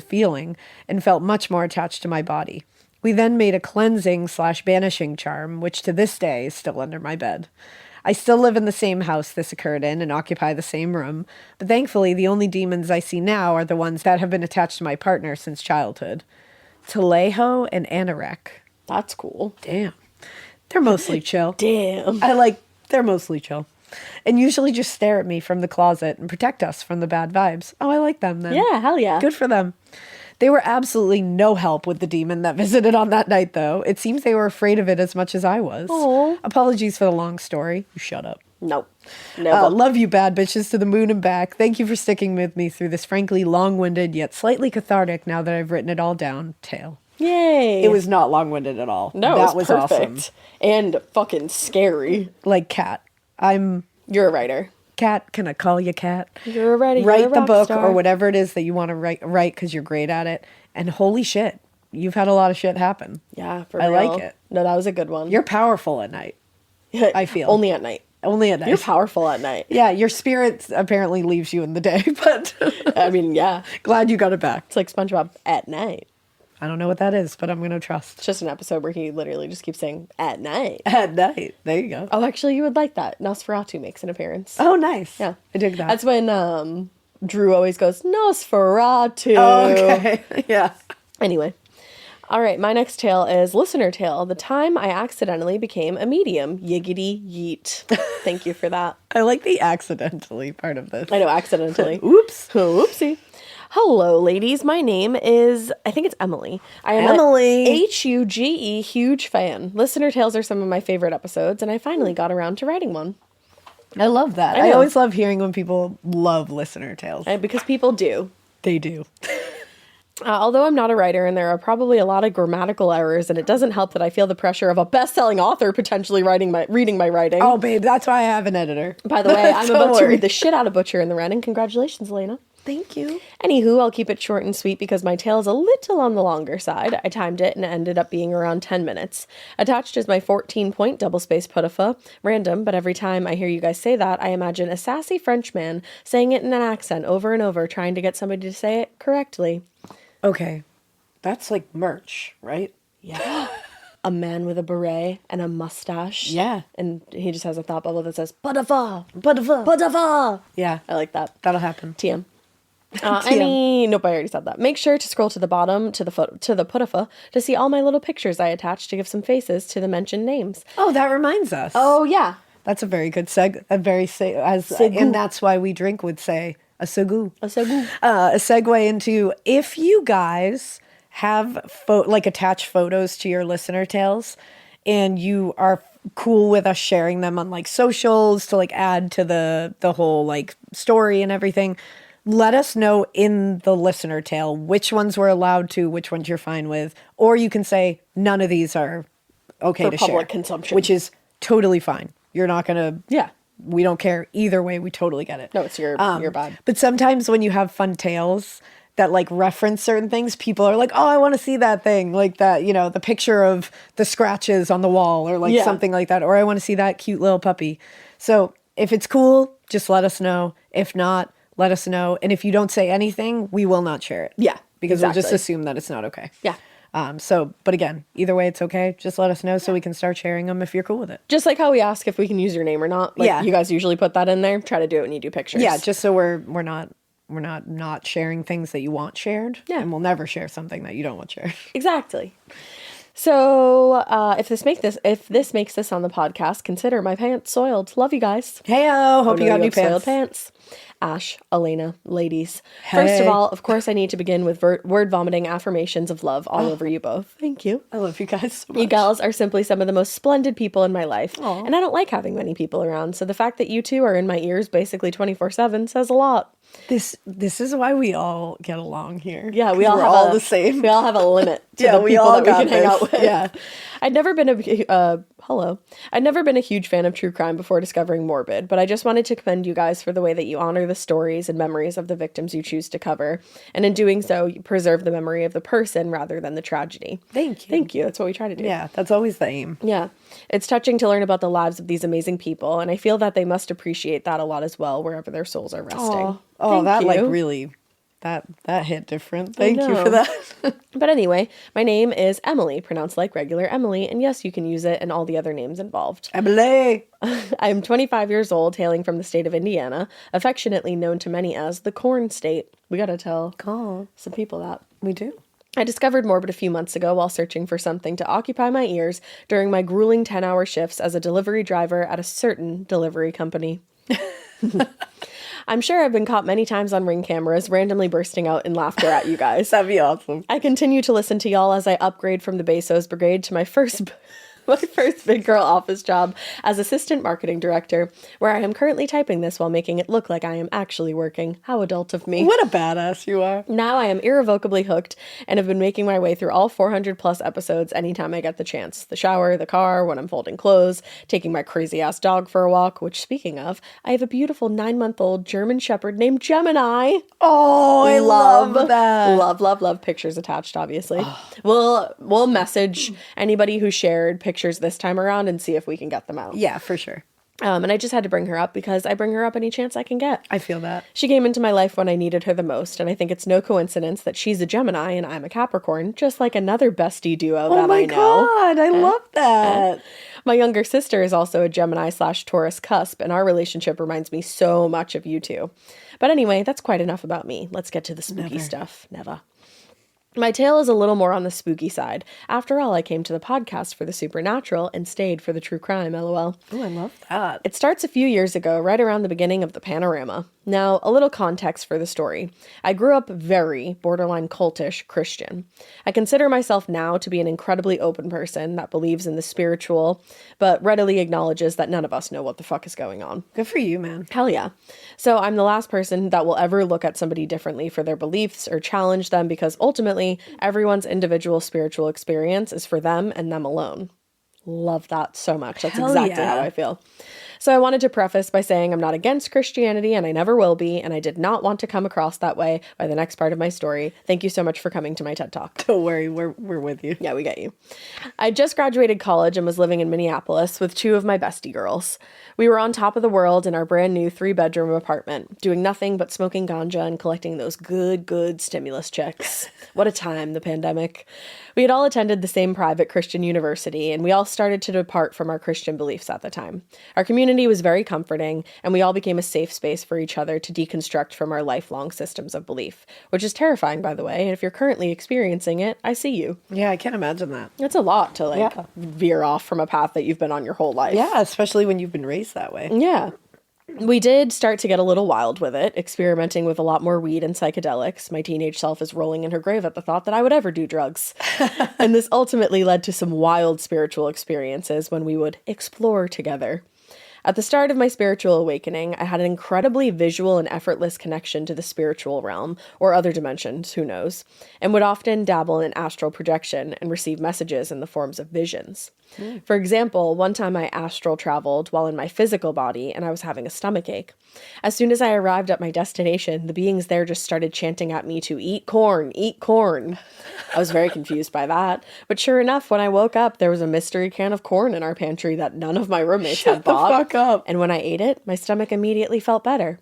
feeling and felt much more attached to my body. We then made a cleansing/banishing charm, which to this day is still under my bed. I still live in the same house this occurred in and occupy the same room, but thankfully the only demons I see now are the ones that have been attached to my partner since childhood. Telejo and Anarek. That's cool. Damn. They're mostly chill. Damn. They're mostly chill. And usually just stare at me from the closet and protect us from the bad vibes. Oh, I like them then. Yeah, hell yeah. Good for them. They were absolutely no help with the demon that visited on that night, though. It seems they were afraid of it as much as I was. Aw. Apologies for the long story. You shut up. Nope. No. Love you, bad bitches, to the moon and back. Thank you for sticking with me through this frankly long-winded yet slightly cathartic, now that I've written it all down, tale. Yay. It was not long-winded at all. No, that it was was perfect. awesome. And fucking scary. Like Cat. You're a writer. Cat, can I call you Cat? You're a writer. Write you're a the rock book star. or whatever it is that you want to write because you're great at it. And holy shit, you've had a lot of shit happen. Yeah, for I real. like it. No, that was a good one. You're powerful at night. I feel. Only at night. Only at night. You're powerful at night. Yeah, your spirit apparently leaves you in the day, but I mean, yeah. glad you got it back. It's like SpongeBob at night. I don't know what that is, but I'm going to trust. It's just an episode where he literally just keeps saying at night. At night. There you go. Oh, actually, you would like that. Nosferatu makes an appearance. Oh, nice. Yeah. I dig that. That's when Drew always goes, Nosferatu. Oh, okay. Yeah. Anyway. All right, my next tale is listener tale. The time I accidentally became a medium. Yiggity yeet. Thank you for that. I like the accidentally part of this. I know, accidentally. Oops. Oopsie. Hello, ladies. My name is, I think it's Emily. I am Emily. Huge huge fan. Listener tales are some of my favorite episodes, and I finally got around to writing one. I love that. I I know. always love hearing when people love listener tales. Because people do. They do. Although I'm not a writer and there are probably a lot of grammatical errors, and it doesn't help that I feel the pressure of a best-selling author potentially reading my writing. Oh, babe, that's why I have an editor. By the way, I'm Don't about to worry. read the shit out of Butcher and the Wren, and congratulations, Alaina. Thank you. Anywho, I'll keep it short and sweet because my tale is a little on the longer side. I timed it and it ended up being around 10 minutes. Attached is my 14-point double-space put-a-fa. Random, but every time I hear you guys say that, I imagine a sassy French man saying it in an accent over and over, trying to get somebody to say it correctly. Okay. That's like merch, right? Yeah. A man with a beret and a mustache. Yeah. And he just has a thought bubble that says, put-a-fa, Put-a-fa. put-a-fa. Yeah. I like that. That'll happen. TM. Nope, I already said that. Make sure to scroll to the bottom to the put-a-fa to see all my little pictures I attached to give some faces to the mentioned names. Oh, that reminds us. Oh yeah, That's a very good and that's why we drink would say a segue. a segue. A segue into if you guys have attached photos to your listener tales and you are cool with us sharing them on like socials to like add to the whole like story and everything, let us know in the listener tale which ones we're allowed to, which ones you're fine with, or you can say none of these are okay For to public share, consumption. which is totally fine. You're not gonna Yeah. we don't care either way. We totally get it. No, it's your bad. But sometimes when you have fun tales that like reference certain things, people are like, oh, I want to see that thing, like that, you know, the picture of the scratches on the wall or like Yeah. something like that, or I want to see that cute little puppy. So if it's cool, just let us know. If not, let us know. And if you don't say anything, we will not share it. Yeah, Because we'll just exactly. assume that it's not okay. Yeah. But again, either way, it's okay. Just let us know so we can start sharing them if you're cool with it. Just like how we ask if we can use your name or not. Like, Yeah. you guys usually put that in there. Try to do it when you do pictures. Yeah, just so we're not sharing things that you want shared. Yeah. And we'll never share something that you don't want shared. Exactly. So, if this makes this on the podcast, consider my pants soiled. Love you guys. Heyo, hope you got new have soiled pants. pants. Ash, Alaina, ladies. First of Hey. all, of course, I need to begin with word vomiting affirmations of love all over you both. Thank you. I love you guys so much. You gals are simply some of the most splendid people in my life. Aw. And I don't like having many people around, so the fact that you two are in my ears basically 24/7 says a lot. This is why we all get along here. Yeah, we 'Cause all we're have all the same. We all have a limit to Yeah, the we people all that we got can hang this. out with. Yeah. I'd never been I'd never been a huge fan of true crime before discovering Morbid, but I just wanted to commend you guys for the way that you honor the stories and memories of the victims you choose to cover. And in doing so, you preserve the memory of the person rather than the tragedy. Thank you. Thank you. That's what we try to do. Yeah, that's always the aim. Yeah. It's touching to learn about the lives of these amazing people, and I feel that they must appreciate that a lot as well, wherever their souls are resting. Oh, Thank that like you. really that hit different. Thank you know. for that. But anyway, my name is Emily, pronounced like regular Emily, and yes, you can use it and all the other names involved. Emily. I'm 25 years old, hailing from the state of Indiana, affectionately known to many as the Corn State. We gotta tell some people that. We do. I discovered Morbid a few months ago while searching for something to occupy my ears during my grueling 10-hour shifts as a delivery driver at a certain delivery company. I'm sure I've been caught many times on Ring cameras, randomly bursting out in laughter at you guys. That'd be awesome. I continue to listen to y'all as I upgrade from the Bezos Brigade to my first big girl office job as assistant marketing director, where I am currently typing this while making it look like I am actually working. How adult of me. What a badass you are. Now I am irrevocably hooked and have been making my way through all 400 plus episodes anytime I get the chance. The shower, the car, when I'm folding clothes, taking my crazy ass dog for a walk, which speaking of, I have a beautiful 9-month-old German Shepherd named Gemini. Oh, I love that. Love pictures attached, obviously. We'll message anybody who shared pictures this time around and see if we can get them out. Yeah, for sure. And I just had to bring her up because I bring her up any chance I can get. I feel that. She came into my life when I needed her the most, and I think it's no coincidence that she's a Gemini and I'm a Capricorn, just like another bestie duo that I know. Oh my God, I love that. My younger sister is also a Gemini/Taurus cusp, and our relationship reminds me so much of you two. But anyway, that's quite enough about me. Let's get to the spooky stuff. Never. My tale is a little more on the spooky side. After all, I came to the podcast for the supernatural and stayed for the true crime, LOL. Oh, I love that. It starts a few years ago, right around the beginning of the panorama. Now, a little context for the story. I grew up very borderline cultish Christian. I consider myself now to be an incredibly open person that believes in the spiritual, but readily acknowledges that none of us know what the fuck is going on. Good for you, man. Hell yeah. So I'm the last person that will ever look at somebody differently for their beliefs or challenge them, because ultimately everyone's individual spiritual experience is for them and them alone. Love that so much. That's Hell exactly yeah. how I feel. So I wanted to preface by saying I'm not against Christianity, and I never will be, and I did not want to come across that way by the next part of my story. Thank you so much for coming to my TED Talk. Don't worry, we're with you. Yeah, we get you. I just graduated college and was living in Minneapolis with two of my bestie girls. We were on top of the world in our brand new 3-bedroom apartment, doing nothing but smoking ganja and collecting those good stimulus checks. What a time, the pandemic. We had all attended the same private Christian university, and we all started to depart from our Christian beliefs at the time. Our community was very comforting, and we all became a safe space for each other to deconstruct from our lifelong systems of belief, which is terrifying, by the way, and if you're currently experiencing it, I see you. Yeah, I can't imagine that. It's a lot to, Yeah. veer off from a path that you've been on your whole life. Yeah, especially when you've been raised that way. Yeah. We did start to get a little wild with it, experimenting with a lot more weed and psychedelics. My teenage self is rolling in her grave at the thought that I would ever do drugs. And this ultimately led to some wild spiritual experiences when we would explore together. At the start of my spiritual awakening, I had an incredibly visual and effortless connection to the spiritual realm, or other dimensions, who knows, and would often dabble in astral projection and receive messages in the forms of visions. For example, one time I astral traveled while in my physical body and I was having a stomachache. As soon as I arrived at my destination, the beings there just started chanting at me to eat corn, eat corn. I was very confused by that, but sure enough, when I woke up, there was a mystery can of corn in our pantry that none of my roommates had bought. Shut the fuck up. And when I ate it, my stomach immediately felt better.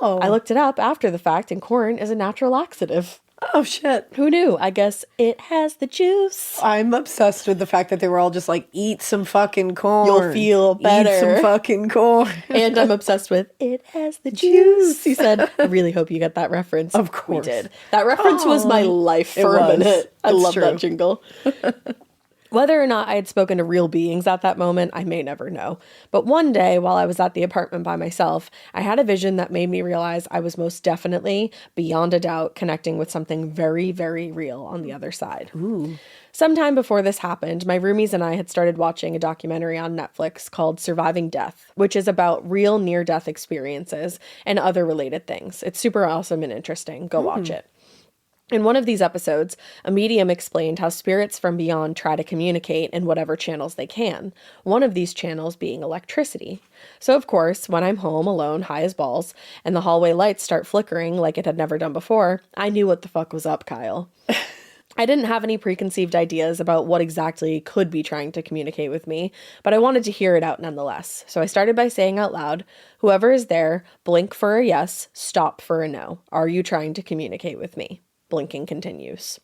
Oh. I looked it up after the fact, and corn is a natural laxative. Oh, shit. Who knew? I guess it has the juice. I'm obsessed with the fact that they were all just like, eat some fucking corn. You'll feel better. Eat some fucking corn. And I'm obsessed with it has the juice. He said, I really hope you get that reference. Of course. We did. That reference was my life for a was. minute. I That's love true. that jingle. Whether or not I had spoken to real beings at that moment, I may never know. But one day, while I was at the apartment by myself, I had a vision that made me realize I was most definitely, beyond a doubt, connecting with something very, very real on the other side. Ooh. Sometime before this happened, my roomies and I had started watching a documentary on Netflix called Surviving Death, which is about real near-death experiences and other related things. It's super awesome and interesting. Go watch it. In one of these episodes, a medium explained how spirits from beyond try to communicate in whatever channels they can, one of these channels being electricity. So of course, when I'm home alone, high as balls, and the hallway lights start flickering like it had never done before, I knew what the fuck was up, Kyle. I didn't have any preconceived ideas about what exactly could be trying to communicate with me, but I wanted to hear it out nonetheless. So I started by saying out loud, whoever is there, blink for a yes, stop for a no. Are you trying to communicate with me? Blinking continues.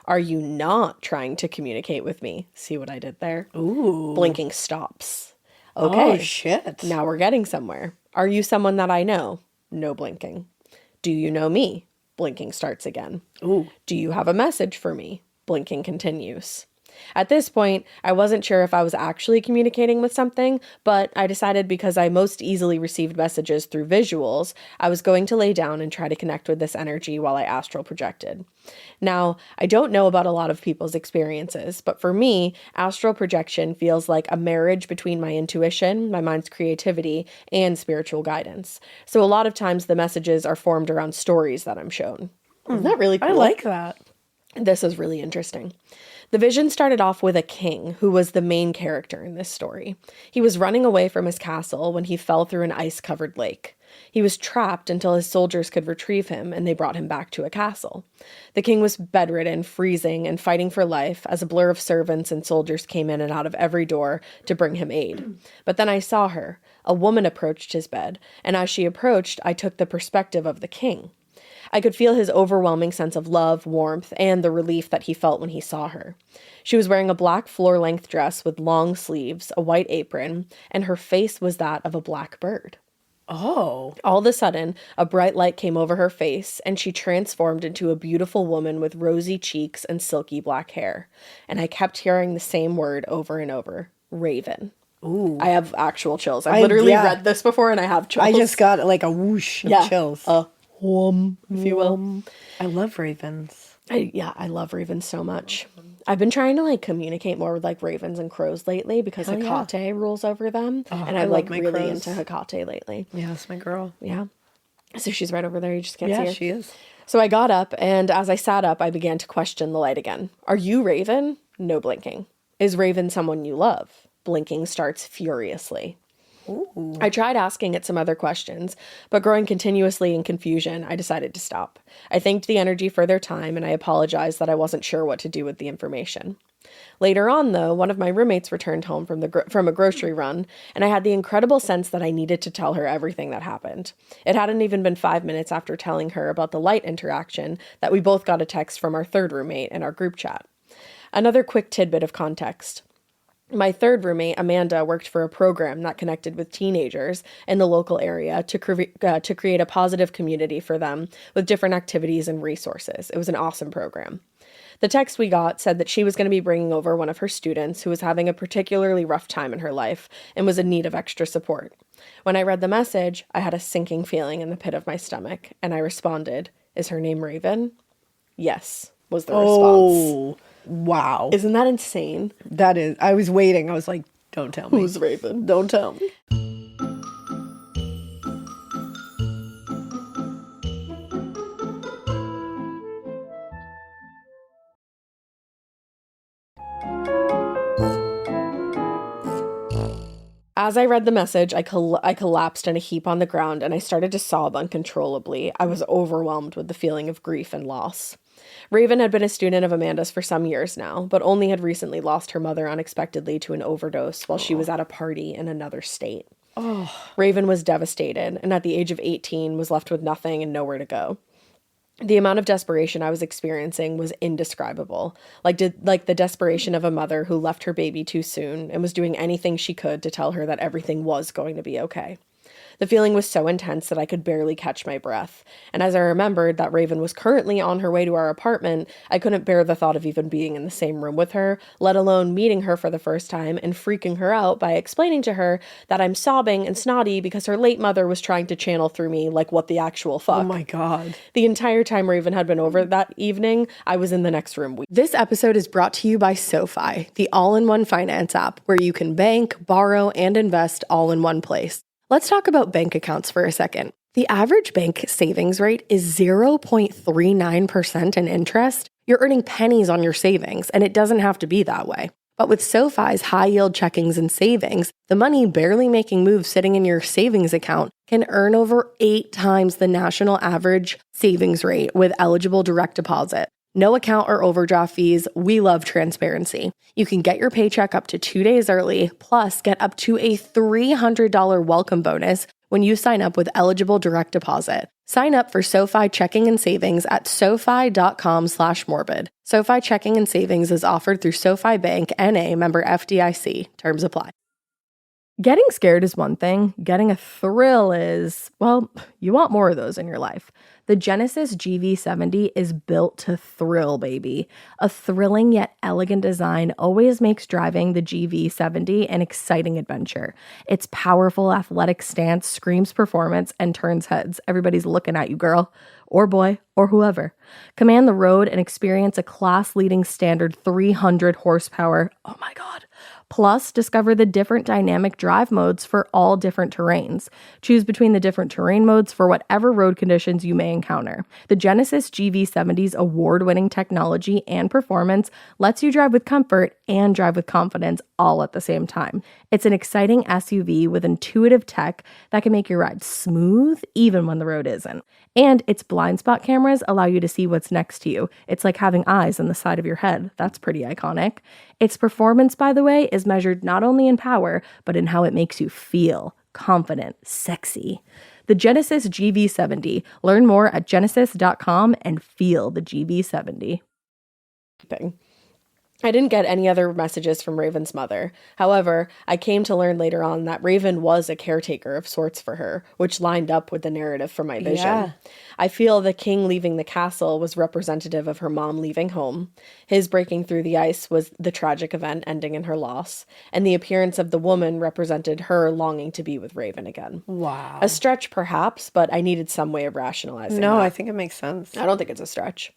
Are you not trying to communicate with me? See what I did there? Ooh. Blinking stops. Okay. Oh, shit. Now we're getting somewhere. Are you someone that I know? No blinking. Do you know me? Blinking starts again. Ooh. Do you have a message for me? Blinking continues. At this point, I wasn't sure if I was actually communicating with something, but I decided because I most easily received messages through visuals, I was going to lay down and try to connect with this energy while I astral projected. Now, I don't know about a lot of people's experiences, but for me, astral projection feels like a marriage between my intuition, my mind's creativity, and spiritual guidance. So a lot of times the messages are formed around stories that I'm shown. Isn't that really cool? I like that. This is really interesting. The vision started off with a king who was the main character in this story. He was running away from his castle when he fell through an ice-covered lake. He was trapped until his soldiers could retrieve him and they brought him back to a castle. The king was bedridden, freezing, and fighting for life as a blur of servants and soldiers came in and out of every door to bring him aid. But then I saw her. A woman approached his bed, and as she approached, I took the perspective of the king. I could feel his overwhelming sense of love, warmth, and the relief that he felt when he saw her. She was wearing a black floor-length dress with long sleeves, a white apron, and her face was that of a black bird. Oh. All of a sudden, a bright light came over her face, and she transformed into a beautiful woman with rosy cheeks and silky black hair. And I kept hearing the same word over and over, Raven. Ooh. I have actual chills. I've literally read this before and I have chills. I just got like a whoosh of chills. If you will. I love ravens. I love ravens so much. I've been trying to like communicate more with like ravens and crows lately because Hecate rules over them. And I'm like really crows. into Hecate lately. Yeah, that's my girl. Yeah. So she's right over there. You just can't see her. Yeah, she is. So I got up, and as I sat up, I began to question the light again. Are you Raven? No blinking. Is Raven someone you love? Blinking starts furiously. Ooh. I tried asking it some other questions, but growing continuously in confusion, I decided to stop. I thanked the energy for their time, and I apologized that I wasn't sure what to do with the information. Later on, though, one of my roommates returned home from a grocery run, and I had the incredible sense that I needed to tell her everything that happened. It hadn't even been 5 minutes after telling her about the light interaction that we both got a text from our third roommate in our group chat. Another quick tidbit of context. My third roommate, Amanda, worked for a program that connected with teenagers in the local area to create a positive community for them with different activities and resources. It was an awesome program. The text we got said that she was going to be bringing over one of her students who was having a particularly rough time in her life and was in need of extra support. When I read the message, I had a sinking feeling in the pit of my stomach, and I responded, "Is her name Raven?" "Yes," was the response. Wow. Isn't that insane? That is. I was waiting. I was like, don't tell me. Who's Raven? Don't tell me. As I read the message, I collapsed in a heap on the ground and I started to sob uncontrollably. I was overwhelmed with the feeling of grief and loss. Raven had been a student of Amanda's for some years now, but only had recently lost her mother unexpectedly to an overdose while she was at a party in another state. Raven was devastated, and at the age of 18 was left with nothing and nowhere to go. The amount of desperation I was experiencing was indescribable, like the desperation of a mother who left her baby too soon and was doing anything she could to tell her that everything was going to be okay. The feeling was so intense that I could barely catch my breath, and as I remembered that Raven was currently on her way to our apartment, I couldn't bear the thought of even being in the same room with her, let alone meeting her for the first time and freaking her out by explaining to her that I'm sobbing and snotty because her late mother was trying to channel through me like what the actual fuck. Oh my God. The entire time Raven had been over that evening, I was in the next room. This episode is brought to you by SoFi, the all-in-one finance app where you can bank, borrow, and invest all in one place. Let's talk about bank accounts for a second. The average bank savings rate is 0.39% in interest. You're earning pennies on your savings, and it doesn't have to be that way. But with SoFi's high-yield checkings and savings, the money barely making moves sitting in your savings account can earn over 8 times the national average savings rate with eligible direct deposit. No account or overdraft fees. We love transparency. You can get your paycheck up to 2 days early, plus get up to a $300 welcome bonus when you sign up with eligible direct deposit. Sign up for SoFi checking and savings at SoFi.com/morbid. SoFi checking and savings is offered through SoFi Bank, N.A., member FDIC. Terms apply. Getting scared is one thing. Getting a thrill is, well, you want more of those in your life. The Genesis GV70 is built to thrill, baby. A thrilling yet elegant design always makes driving the GV70 an exciting adventure. Its powerful athletic stance screams performance and turns heads. Everybody's looking at you, girl, or boy, or whoever. Command the road and experience a class-leading standard 300 horsepower. Oh my God. Plus, discover the different dynamic drive modes for all different terrains. Choose between the different terrain modes for whatever road conditions you may encounter. The Genesis GV70's award-winning technology and performance lets you drive with comfort and drive with confidence all at the same time. It's an exciting SUV with intuitive tech that can make your ride smooth even when the road isn't. And its blind spot cameras allow you to see what's next to you. It's like having eyes on the side of your head. That's pretty iconic. Its performance, by the way, is measured not only in power, but in how it makes you feel confident, sexy. The Genesis GV70. Learn more at genesis.com and feel the GV70. I didn't get any other messages from Raven's mother. However, I came to learn later on that Raven was a caretaker of sorts for her, which lined up with the narrative from my vision. Yeah. I feel the king leaving the castle was representative of her mom leaving home. His breaking through the ice was the tragic event ending in her loss, and the appearance of the woman represented her longing to be with Raven again. Wow. A stretch, perhaps, but I needed some way of rationalizing No, that. I think it makes sense. I don't think it's a stretch.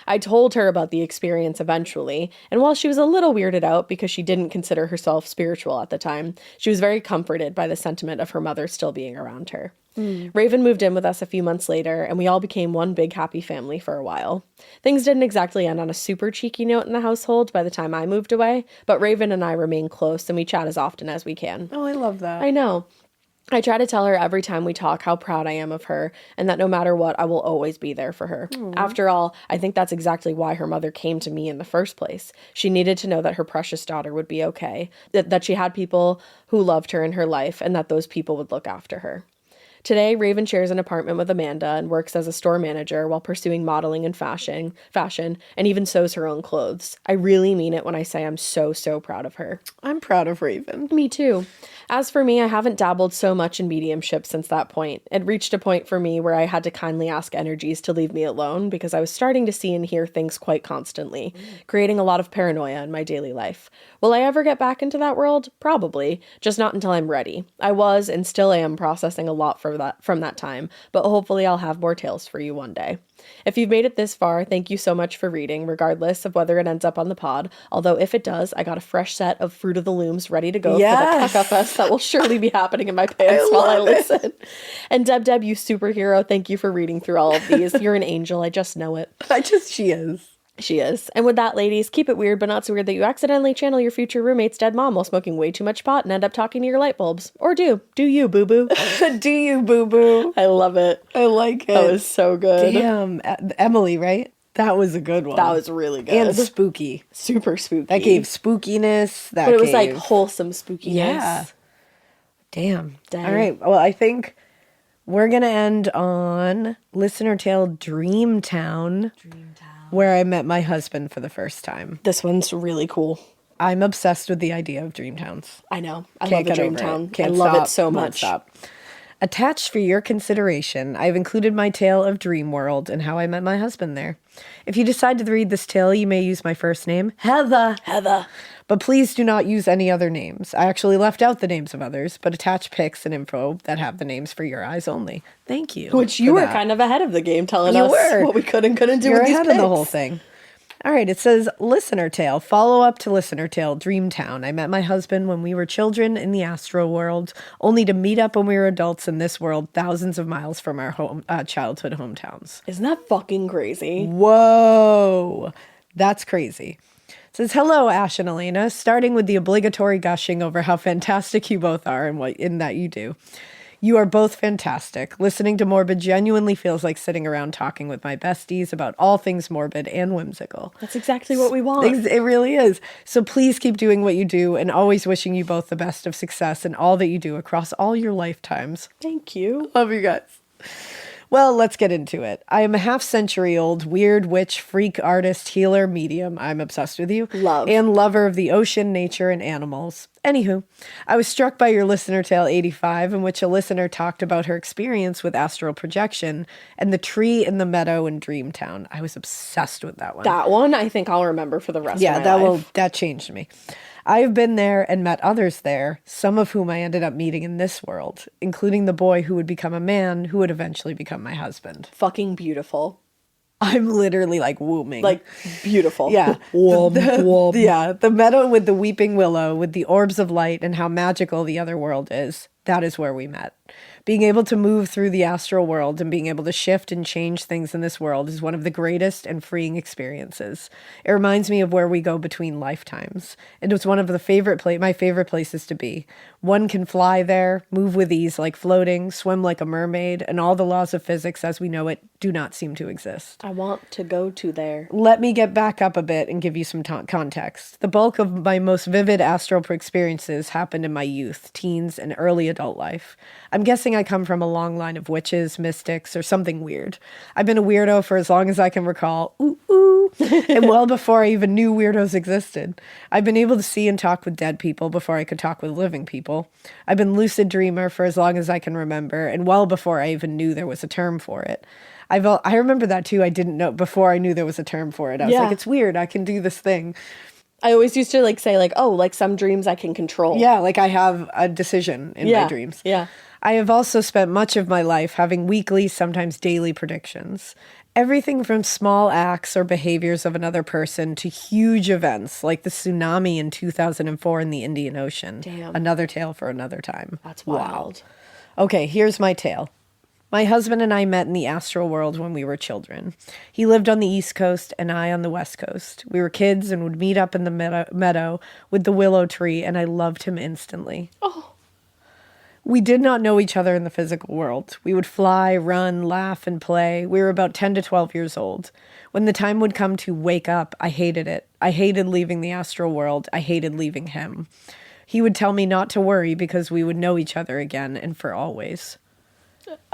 I told her about the experience eventually, and while she was a little weirded out because she didn't consider herself spiritual at the time, she was very comforted by the sentiment of her mother still being around her. Raven moved in with us a few months later, and we all became one big happy family for a while. Things didn't exactly end on a super cheeky note in the household by the time I moved away, but Raven and I remain close, and we chat as often as we can. Oh, I love that. I know. I try to tell her every time we talk how proud I am of her and that no matter what, I will always be there for her. After all, I think that's exactly why her mother came to me in the first place. She needed to know that her precious daughter would be okay, that she had people who loved her in her life, and that those people would look after her. Today, Raven shares an apartment with Amanda and works as a store manager while pursuing modeling and fashion, and even sews her own clothes. I really mean it when I say I'm so, so proud of her. I'm proud of Raven. Me too. As for me, I haven't dabbled so much in mediumship since that point. It reached a point for me where I had to kindly ask energies to leave me alone because I was starting to see and hear things quite constantly, creating a lot of paranoia in my daily life. Will I ever get back into that world? Probably, just not until I'm ready. I was and still am processing a lot from that time, but hopefully I'll have more tales for you one day. If you've made it this far, thank you so much for reading, regardless of whether it ends up on the pod. Although if it does, I got a fresh set of Fruit of the Looms ready to go for the Caca Fest that will surely be happening in my pants while I listen. And Deb, you superhero, thank you for reading through all of these. You're an angel, I just know it. She is. She is. And with that, ladies, keep it weird, but not so weird that you accidentally channel your future roommate's dead mom while smoking way too much pot and end up talking to your light bulbs. Or do. Do you, boo-boo. Do you, boo-boo? I love it. I like it. That was so good. Damn. Emily, right? That was a good one. That was really good. And spooky. Super spooky. That gave spookiness. But it was like wholesome spookiness. Yeah. Damn. Dang. All right. Well, I think we're going to end on listener tale Dreamtown, where I met my husband for the first time. This one's really cool. I'm obsessed with the idea of Dreamtowns. I know. I Can't love a get over Dreamtown. it. Can't I love stop, it so won't much. stop. Attached for your consideration, I've included my tale of Dreamworld and how I met my husband there. If you decide to read this tale, you may use my first name, Heather. But please do not use any other names. I actually left out the names of others, but attach pics and info that have the names for your eyes only. Thank you. Which you were kind of ahead of the game telling You us were. what we could and couldn't do You're with these ahead pics. of the whole thing. All right, it says, listener tale, follow up to listener tale, Dreamtown. I met my husband when we were children in the astral world, only to meet up when we were adults in this world, thousands of miles from our childhood hometowns. Isn't that fucking crazy? Whoa, that's crazy. It says, hello, Ash and Alaina, starting with the obligatory gushing over how fantastic you both are and what in that you do. You are both fantastic. Listening to Morbid genuinely feels like sitting around talking with my besties about all things morbid and whimsical. That's exactly what we want. It really is. So please keep doing what you do and always wishing you both the best of success in all that you do across all your lifetimes. Thank you. Love you guys. Well, let's get into it. I am a half-century-old weird witch, freak, artist, healer, medium. I'm obsessed with you. Love. And lover of the ocean, nature, and animals. Anywho, I was struck by your listener tale 85, in which a listener talked about her experience with astral projection and the tree in the meadow in Dreamtown. I was obsessed with that one. That one, I think I'll remember for the rest of my life. That changed me. I have been there and met others there, some of whom I ended up meeting in this world, including the boy who would become a man who would eventually become my husband. Fucking beautiful. I'm literally like wooming. Like, beautiful. Yeah. Wom. Yeah. The meadow with the weeping willow, with the orbs of light and how magical the other world is. That is where we met. Being able to move through the astral world and being able to shift and change things in this world is one of the greatest and freeing experiences. It reminds me of where we go between lifetimes. It was one of the my favorite places to be. One can fly there, move with ease like floating, swim like a mermaid, and all the laws of physics as we know it do not seem to exist. I want to go to there. Let me get back up a bit and give you some context. The bulk of my most vivid astral experiences happened in my youth, teens, and early adult life. I'm guessing I come from a long line of witches, mystics, or something weird. I've been a weirdo for as long as I can recall, and well before I even knew weirdos existed. I've been able to see and talk with dead people before I could talk with living people. I've been lucid dreamer for as long as I can remember, and well before I even knew there was a term for it. I remember that too. I didn't know before I knew there was a term for it. I was like, it's weird. I can do this thing. I always used to like say like, oh, like some dreams I can control. Yeah, like I have a decision in my dreams. Yeah. I have also spent much of my life having weekly, sometimes daily predictions. Everything from small acts or behaviors of another person to huge events like the tsunami in 2004 in the Indian Ocean. Damn. Another tale for another time. That's wild. Wow. Okay, here's my tale. My husband and I met in the astral world when we were children. He lived on the East Coast and I on the West Coast. We were kids and would meet up in the meadow with the willow tree, and I loved him instantly. Oh. We did not know each other in the physical world. We would fly, run, laugh, and play. We were about 10 to 12 years old. When the time would come to wake up, I hated it. I hated leaving the astral world. I hated leaving him. He would tell me not to worry because we would know each other again and for always.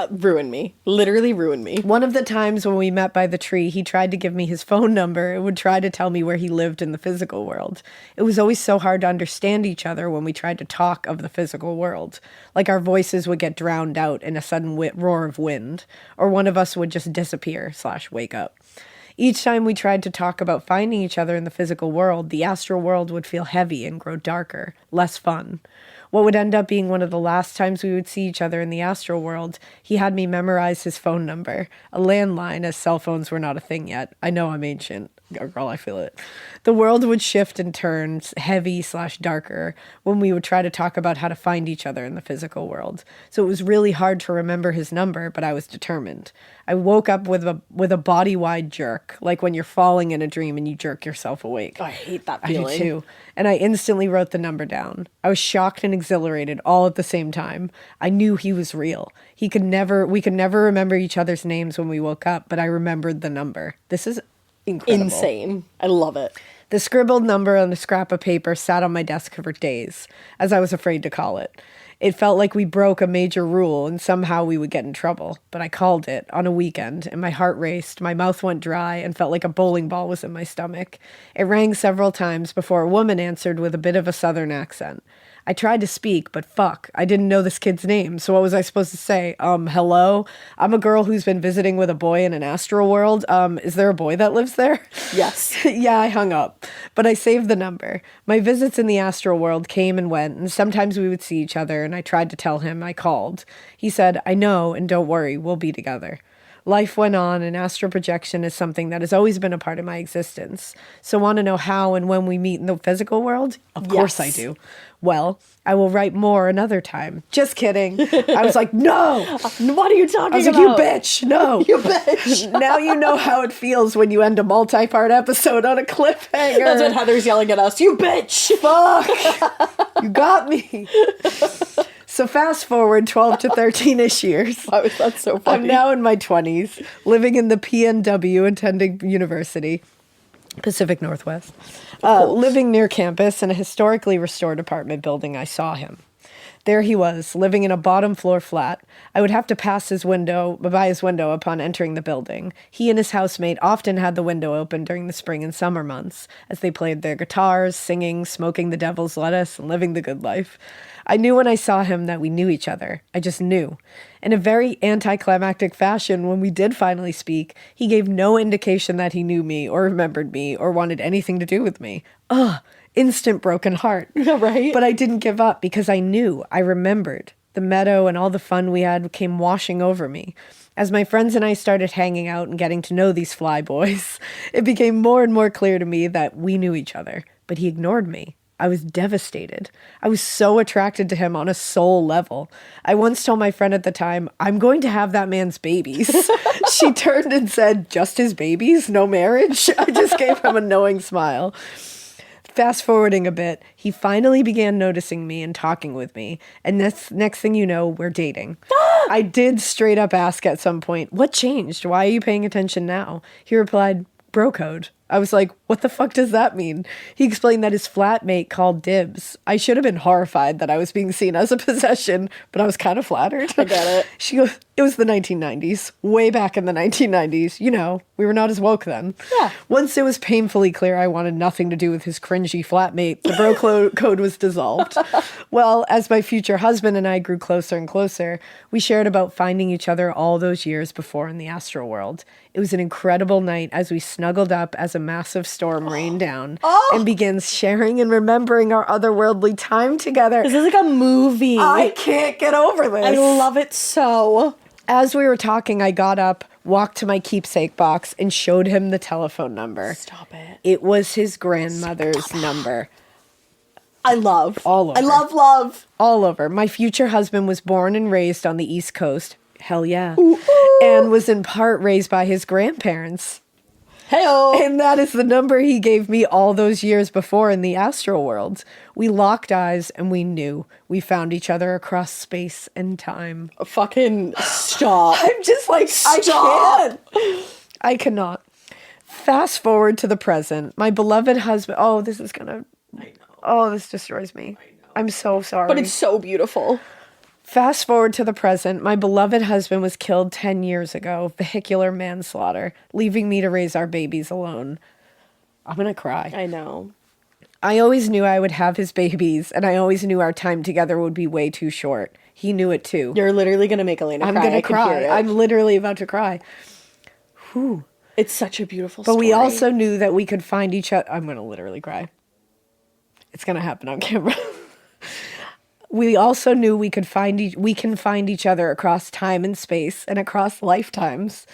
Ruin me. Literally ruin me. One of the times when we met by the tree, he tried to give me his phone number and would try to tell me where he lived in the physical world. It was always so hard to understand each other when we tried to talk of the physical world. Like our voices would get drowned out in a sudden roar of wind, or one of us would just disappear / wake up. Each time we tried to talk about finding each other in the physical world, the astral world would feel heavy and grow darker, less fun. What would end up being one of the last times we would see each other in the astral world, he had me memorize his phone number, a landline, as cell phones were not a thing yet. I know I'm ancient. Girl, I feel it. The world would shift and turn heavy / darker when we would try to talk about how to find each other in the physical world. So it was really hard to remember his number, but I was determined. I woke up with a body-wide jerk, like when you're falling in a dream and you jerk yourself awake. Oh, I hate that feeling. I do too. And I instantly wrote the number down. I was shocked and exhilarated all at the same time. I knew he was real. We could never remember each other's names when we woke up, but I remembered the number. This is incredible. Insane. I love it. The scribbled number on a scrap of paper sat on my desk for days, as I was afraid to call it. It felt like we broke a major rule and somehow we would get in trouble. But I called it on a weekend and my heart raced, my mouth went dry and felt like a bowling ball was in my stomach. It rang several times before a woman answered with a bit of a southern accent. I tried to speak, but fuck, I didn't know this kid's name, so what was I supposed to say? Hello? I'm a girl who's been visiting with a boy in an astral world. Is there a boy that lives there? Yes. Yeah, I hung up, but I saved the number. My visits in the astral world came and went, and sometimes we would see each other, and I tried to tell him I called. He said, I know, and don't worry, we'll be together. Life went on, and astral projection is something that has always been a part of my existence. So want to know how and when we meet in the physical world? Of course I do. Well, I will write more another time. Just kidding. I was like, no. What are you talking about? I was like, you bitch. No. You bitch. Now you know how it feels when you end a multi-part episode on a cliffhanger. That's what Heather's yelling at us. You bitch. Fuck. You got me. So fast forward 12 to 13-ish years. That's so funny. I'm now in my 20s, living in the PNW, attending university, Pacific Northwest. Living near campus in a historically restored apartment building, I saw him. There he was, living in a bottom floor flat. I would have to pass by his window upon entering the building. He and his housemate often had the window open during the spring and summer months, as they played their guitars, singing, smoking the devil's lettuce, and living the good life. I knew when I saw him that we knew each other. I just knew. In a very anticlimactic fashion, when we did finally speak, he gave no indication that he knew me or remembered me or wanted anything to do with me. Ugh, instant broken heart. Right? But I didn't give up because I knew, I remembered. The meadow and all the fun we had came washing over me. As my friends and I started hanging out and getting to know these fly boys, it became more and more clear to me that we knew each other. But he ignored me. I was devastated. I was so attracted to him on a soul level. I once told my friend at the time, I'm going to have that man's babies. She turned and said, just his babies? No marriage? I just gave him a knowing smile. Fast forwarding a bit, he finally began noticing me and talking with me. And next thing you know, we're dating. I did straight up ask at some point, what changed? Why are you paying attention now? He replied, bro code. I was like, what the fuck does that mean? He explained that his flatmate called dibs. I should have been horrified that I was being seen as a possession, but I was kind of flattered. I get it. She goes, it was the 1990s, way back in the 1990s. You know, we were not as woke then. Yeah. Once it was painfully clear I wanted nothing to do with his cringy flatmate, the bro code was dissolved. Well, as my future husband and I grew closer and closer, we shared about finding each other all those years before in the astral world. It was an incredible night as we snuggled up as a massive storm rained down and began sharing and remembering our otherworldly time together. This is like a movie. I can't get over this. I love it so. As we were talking, I got up, walked to my keepsake box, and showed him the telephone number. Stop it. It was his grandmother's number. I love. All over. I love. All over. My future husband was born and raised on the East Coast. Hell yeah. Ooh, ooh. And was in part raised by his grandparents. Hey-o. And that is the number he gave me all those years before in the astral world. We locked eyes and we knew. We found each other across space and time. Fucking stop. I'm just like, Stop. I cannot. Fast forward to the present. My beloved husband. Oh, this is gonna. I know. Oh, this destroys me. I'm so sorry. But it's so beautiful. Fast forward to the present. My beloved husband was killed 10 years ago, vehicular manslaughter, leaving me to raise our babies alone. I'm gonna cry. I know. I always knew I would have his babies, and I always knew our time together would be way too short. He knew it too. You're literally gonna make Alaina cry. I'm gonna I can cry. hear it. I'm literally about to cry. Whew. It's such a beautiful But story. we also knew that we could find each other. I'm gonna literally cry. It's gonna happen on camera. We also knew we can find each other across time and space and across lifetimes.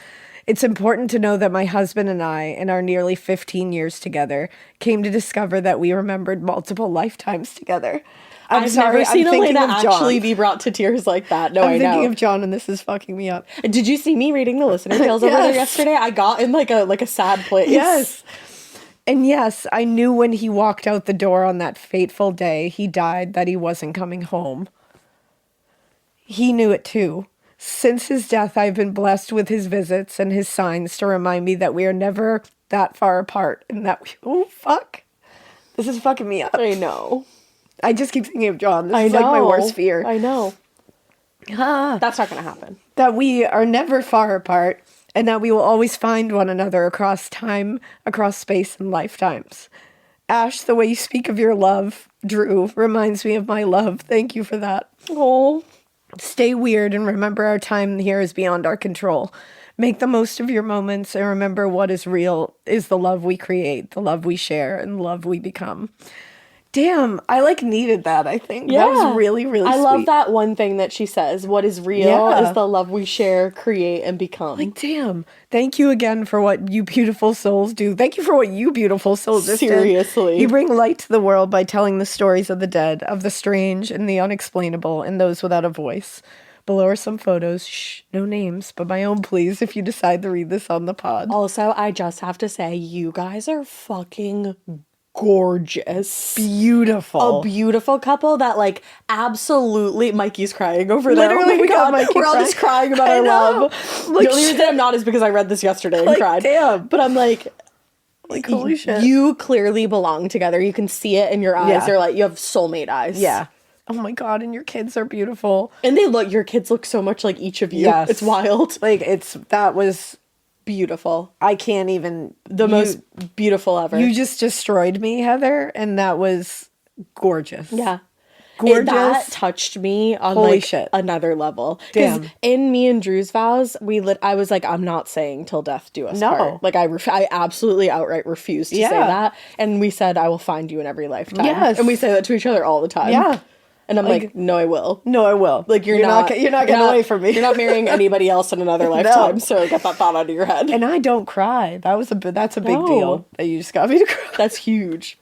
It's important to know that my husband and I, in our nearly 15 years together, came to discover that we remembered multiple lifetimes together. I've never seen Alaina actually be brought to tears like that. No, I'm thinking know. of John, and this is fucking me up. Did you see me reading the listener tales over there yesterday? I got in like a sad place. Yes. And yes, I knew when he walked out the door on that fateful day he died that he wasn't coming home. He knew it too. Since his death, I've been blessed with his visits and his signs to remind me that we are never that far apart and that we... Oh, fuck. This is fucking me up. I know. I just keep thinking of John. This is like my worst fear. I know. That's not going to happen. That we are never far apart and that we will always find one another across time, across space, and lifetimes. Ash, the way you speak of your love, Drew, reminds me of my love. Thank you for that. Oh. Stay weird and remember our time here is beyond our control. Make the most of your moments and remember what is real is the love we create, the love we share, and the love we become. Damn, I needed that, I think. Yeah. That was really, really sweet. I love that one thing that she says. What is real is the love we share, create, and become. Damn. Thank you again for what you beautiful souls do. Thank you for what you beautiful souls just did. Seriously. You bring light to the world by telling the stories of the dead, of the strange and the unexplainable, and those without a voice. Below are some photos. Shh, no names, but my own, please, if you decide to read this on the pod. Also, I just have to say, you guys are fucking gorgeous. Beautiful. A beautiful couple that absolutely Mikey's crying over there. Literally, oh my God. Mikey We're all crying. just crying about our love. The only reason I'm not is because I read this yesterday and cried. Damn. But I'm holy shit. You clearly belong together. You can see it in your eyes. Yeah. They're you have soulmate eyes. Yeah. Oh my God, and your kids are beautiful. And your kids look so much like each of you. Yes. It's wild. That was beautiful. I can't even. The most beautiful ever. You just destroyed me, Heather, and that was gorgeous. Yeah. Gorgeous. That touched me on Holy shit. Another level. Damn. Because in me and Drew's vows, I was I'm not saying till death do us part. I absolutely outright refused to say that. And we said, I will find you in every lifetime. Yes. And we say that to each other all the time. Yeah. And I'm no, I will. No, I will. You're not getting away from me. You're not marrying anybody else in another lifetime, so get that thought out of your head. And I don't cry. That's a big deal that you just got me to cry. That's huge.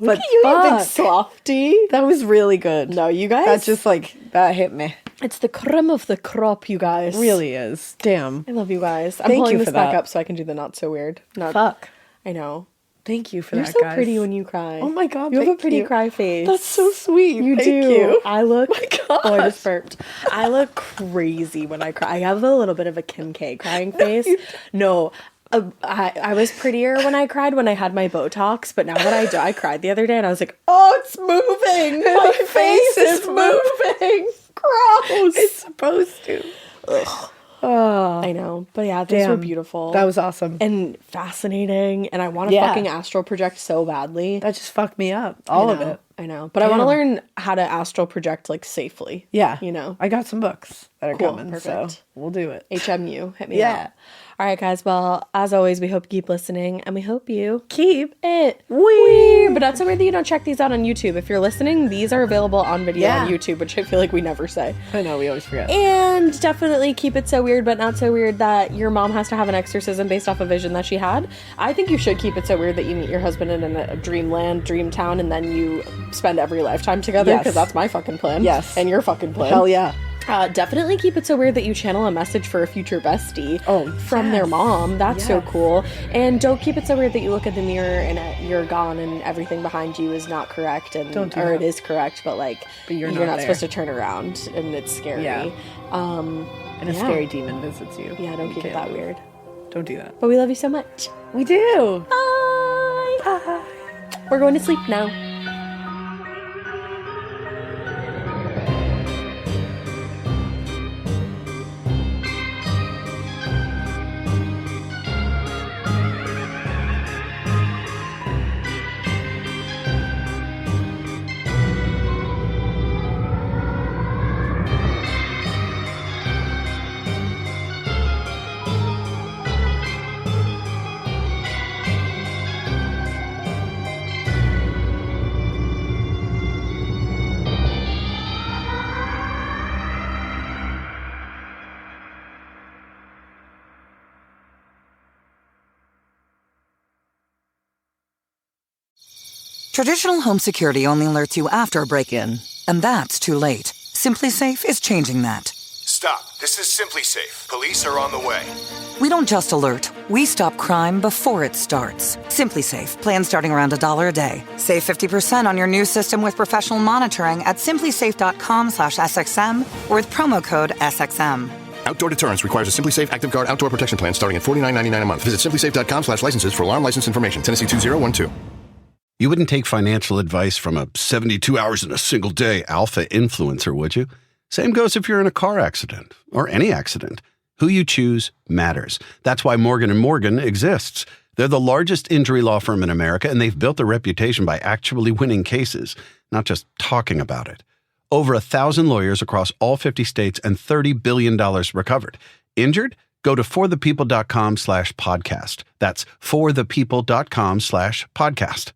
But you big softy. That was really good. No, you guys. That's just that hit me. It's the creme of the crop, you guys. It really is. Damn. I love you guys. I'm Thank pulling you this for back that. up so I can do the not so weird. Fuck. I know. Thank you for You're that, so guys. pretty when you cry. Oh my God, you have a thank pretty you. cry face. That's so sweet. You Thank do. you. I look. Oh my God. Oh, I just burped. I look crazy when I cry. I have a little bit of a Kim K crying face. No, I was prettier when I cried when I had my Botox, but now that I cried the other day and I was like, oh, it's moving. My face is moving. Gross. It's supposed to. Ugh. Oh, I know. But yeah, those were damn. beautiful. That was awesome. And fascinating. And I want to Yeah. fucking astral project so badly. That just fucked me up. All of it. I know. But I want to learn how to astral project like safely. Yeah. You know? I got some books that are Cool, coming, perfect. so we'll do it. HMU, hit me Yeah. up. All right, guys. Well, as always, we hope you keep listening and we hope you Keep it weird. But not so weird that you don't check these out on YouTube. If you're listening, these are available on video Yeah. on YouTube, which I feel like we never say. I know, we always forget. And definitely keep it so weird, but not so weird that your mom has to have an exorcism based off a vision that she had. I think you should keep it so weird that you meet your husband in a dreamland, dream town, and then you spend every lifetime together, Yes. because that's my fucking plan. Yes. And your fucking plan. Hell yeah. Definitely keep it so weird that you channel a message for a future bestie from their yes. mom. That's so Yes. cool. And don't keep it so weird that you look at the mirror and you're gone and everything behind you is not correct, and Don't do or that. it is correct, but like But you're not not supposed to turn around and it's scary. Yeah. And a yeah. scary demon visits you. Yeah, don't keep it that weird. Don't do that. But we love you so much. We do. Bye. Bye. We're going to sleep now. Traditional home security only alerts you after a break-in, and that's too late. Simply Safe is changing that. Stop. This is Simply Safe. Police are on the way. We don't just alert, we stop crime before it starts. Simply Safe, plan starting around $1 a day. Save 50% on your new system with professional monitoring at simplysafe.com/SXM or with promo code SXM. Outdoor deterrence requires a Simply Safe Active Guard outdoor protection plan starting at $49.99 a month. Visit simplysafe.com/licenses for alarm license information. Tennessee 2012. You wouldn't take financial advice from a 72 hours in a single day alpha influencer, would you? Same goes if you're in a car accident or any accident. Who you choose matters. That's why Morgan & Morgan exists. They're the largest injury law firm in America, and they've built a reputation by actually winning cases, not just talking about it. Over 1,000 lawyers across all 50 states and $30 billion recovered. Injured? Go to forthepeople.com/podcast. That's forthepeople.com/podcast.